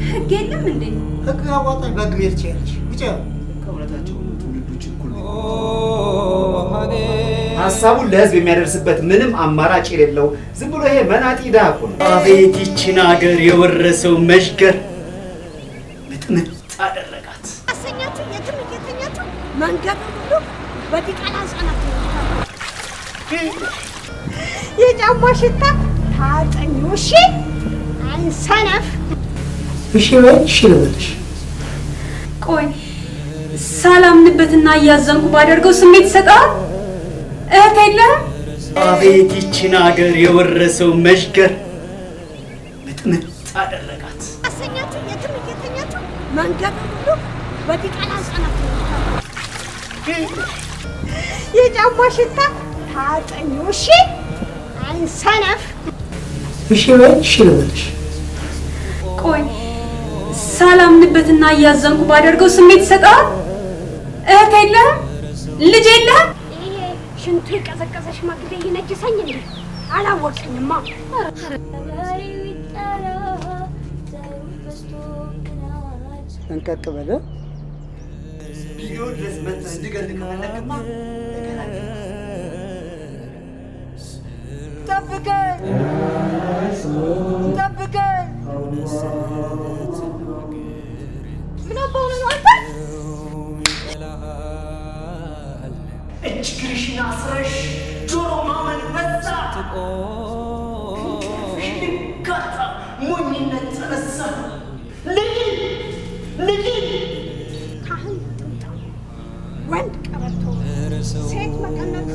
ህግ የለም እንዴ? ህግ አዋጣኝ በህግ መሄድ ትችያለሽ። ውጭ ከእውነታቸው ትውልዶች እኩል ሀሳቡን ለህዝብ የሚያደርስበት ምንም አማራጭ የሌለው ዝም ብሎ ይሄ መናጢ ድሃ እኮ ነው። አቤት ይችን አገር የወረሰው መሽገር ምጥምጥ አደረጋት። አሰኛችሁ የትም እየተኛችሁ መንገዱ ሁሉ በዲቃላ ሕፃናት የጫማ ሽታ ታጠኙ። እሺ አይሰነፍ። እሺ በይ እሺ ልበልሽ። ቆይ ሳላምንበትና እያዘንኩ ባደርገው ስሜት ይሰጣል። እህት የለህም? አቤት ይችን አገር የወረሰው መሽገር ምጥምጥ አደረጋት። አሰኛችሁ የትም እየተኛችሁ መንገዱ ሁሉ በዲቃላ ሕፃናት የጫማ ሽታ ታጠኙ። እሺ አይሰነፍ። እሺ በይ እሺ ልበልሽ። ቆይ ሳላምንበትና እያዘንኩ ባደርገው ስሜት ይሰጣል? እህት የለህም? ልጅ የለህም? ይሄ ሽንቱ የቀዘቀዘ ሽማግሌ ይነጅሰኝ እንዴ? አላወቅኝማ። እንቀቅ በለ ቪዲዮ ድረስ መጥተህ እንድገልህ ከፈለግማ ጠብቀኝ ጠብቀኝ። ምን አባው ነው አንተ? እጅግርሽን አስረሽ ጆሮ ማመን በዛ ሽንጋታ ሞኝነት ተነሳ። ልጅ ካህን ጥምጣም፣ ወንድ ቀበቶ፣ ሴት መቀነት።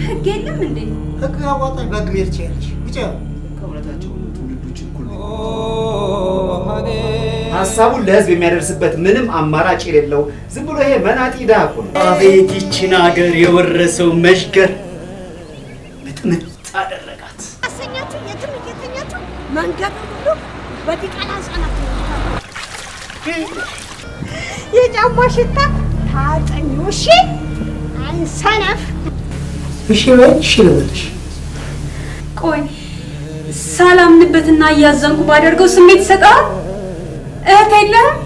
ህግ የለም እንዴ? ህግ አዋጣኝ በህግ መሄድ ትችያለሽ። ውጪ ከእውነታቸው ትውልዶች እኩል ሀሳቡን ለህዝብ የሚያደርስበት ምንም አማራጭ የሌለው ዝም ብሎ ይሄ መናጢ ድሃ እኮ ነው። አቤት ይችን ሀገር የወረሰው መሽገር ምጥምጥ አደረጋት። አሰኛችሁ የትም እየተኛችሁ መንገድ ሁሉ በዲቃላ ህጻናት የጫማ ሽታ ታጠኙ። እሺ አይሰነፍ። እሺ በይ እሺ ልበልሽ። ቆይ ሳላምንበትና እያዘንኩ ባደርገው ስሜት ይሰጣል? እህት የለህም?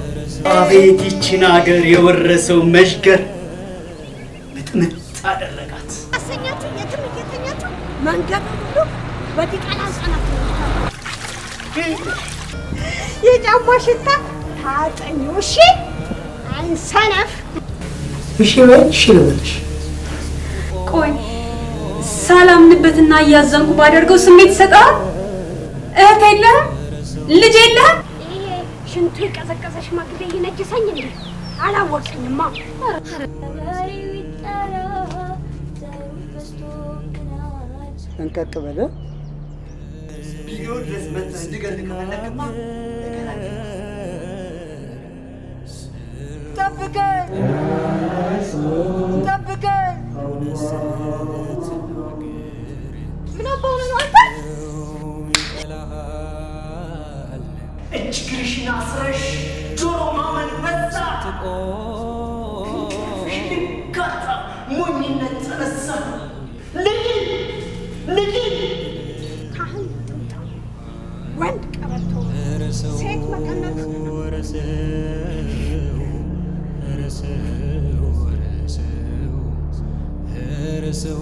አቤት ይችን ሀገር የወረሰው መሽገር ምጥምጥ አደረጋት። አሰኛችሁ የትም እየተኛችሁ መንገድ ሁሉ በዲቃላ ህጻናት የጫማ ሽታ ታጠኙ። እሺ አይሰነፍ። እሺ በይ እሺ ልበልሽ። ቆይ ሳላምንበትና እያዘንኩ ባደርገው ስሜት ይሰጣል? እህት የለህም? ልጅ የለህም? ይሄ ሽንቱ የቀዘቀዘ ሽማግሌ ይነጅሰኝ እንዴ? አላወቅኝማ። እንቀቅ በለ ቪዲዮ ድረስ መጥተህ እንድገልህ ከፈለግማ ጠብቀኝ ጠብቀኝ። ምን አባው ነው አንተ? እጅግርሽን አስረሽ ጆሮ ማመን በዛ ሽንጋታ ሞኝነት ተነሳ። ልጅ ካህን ጥምጣም፣ ወንድ ቀበቶ፣ ሴት መቀነት። ረሰው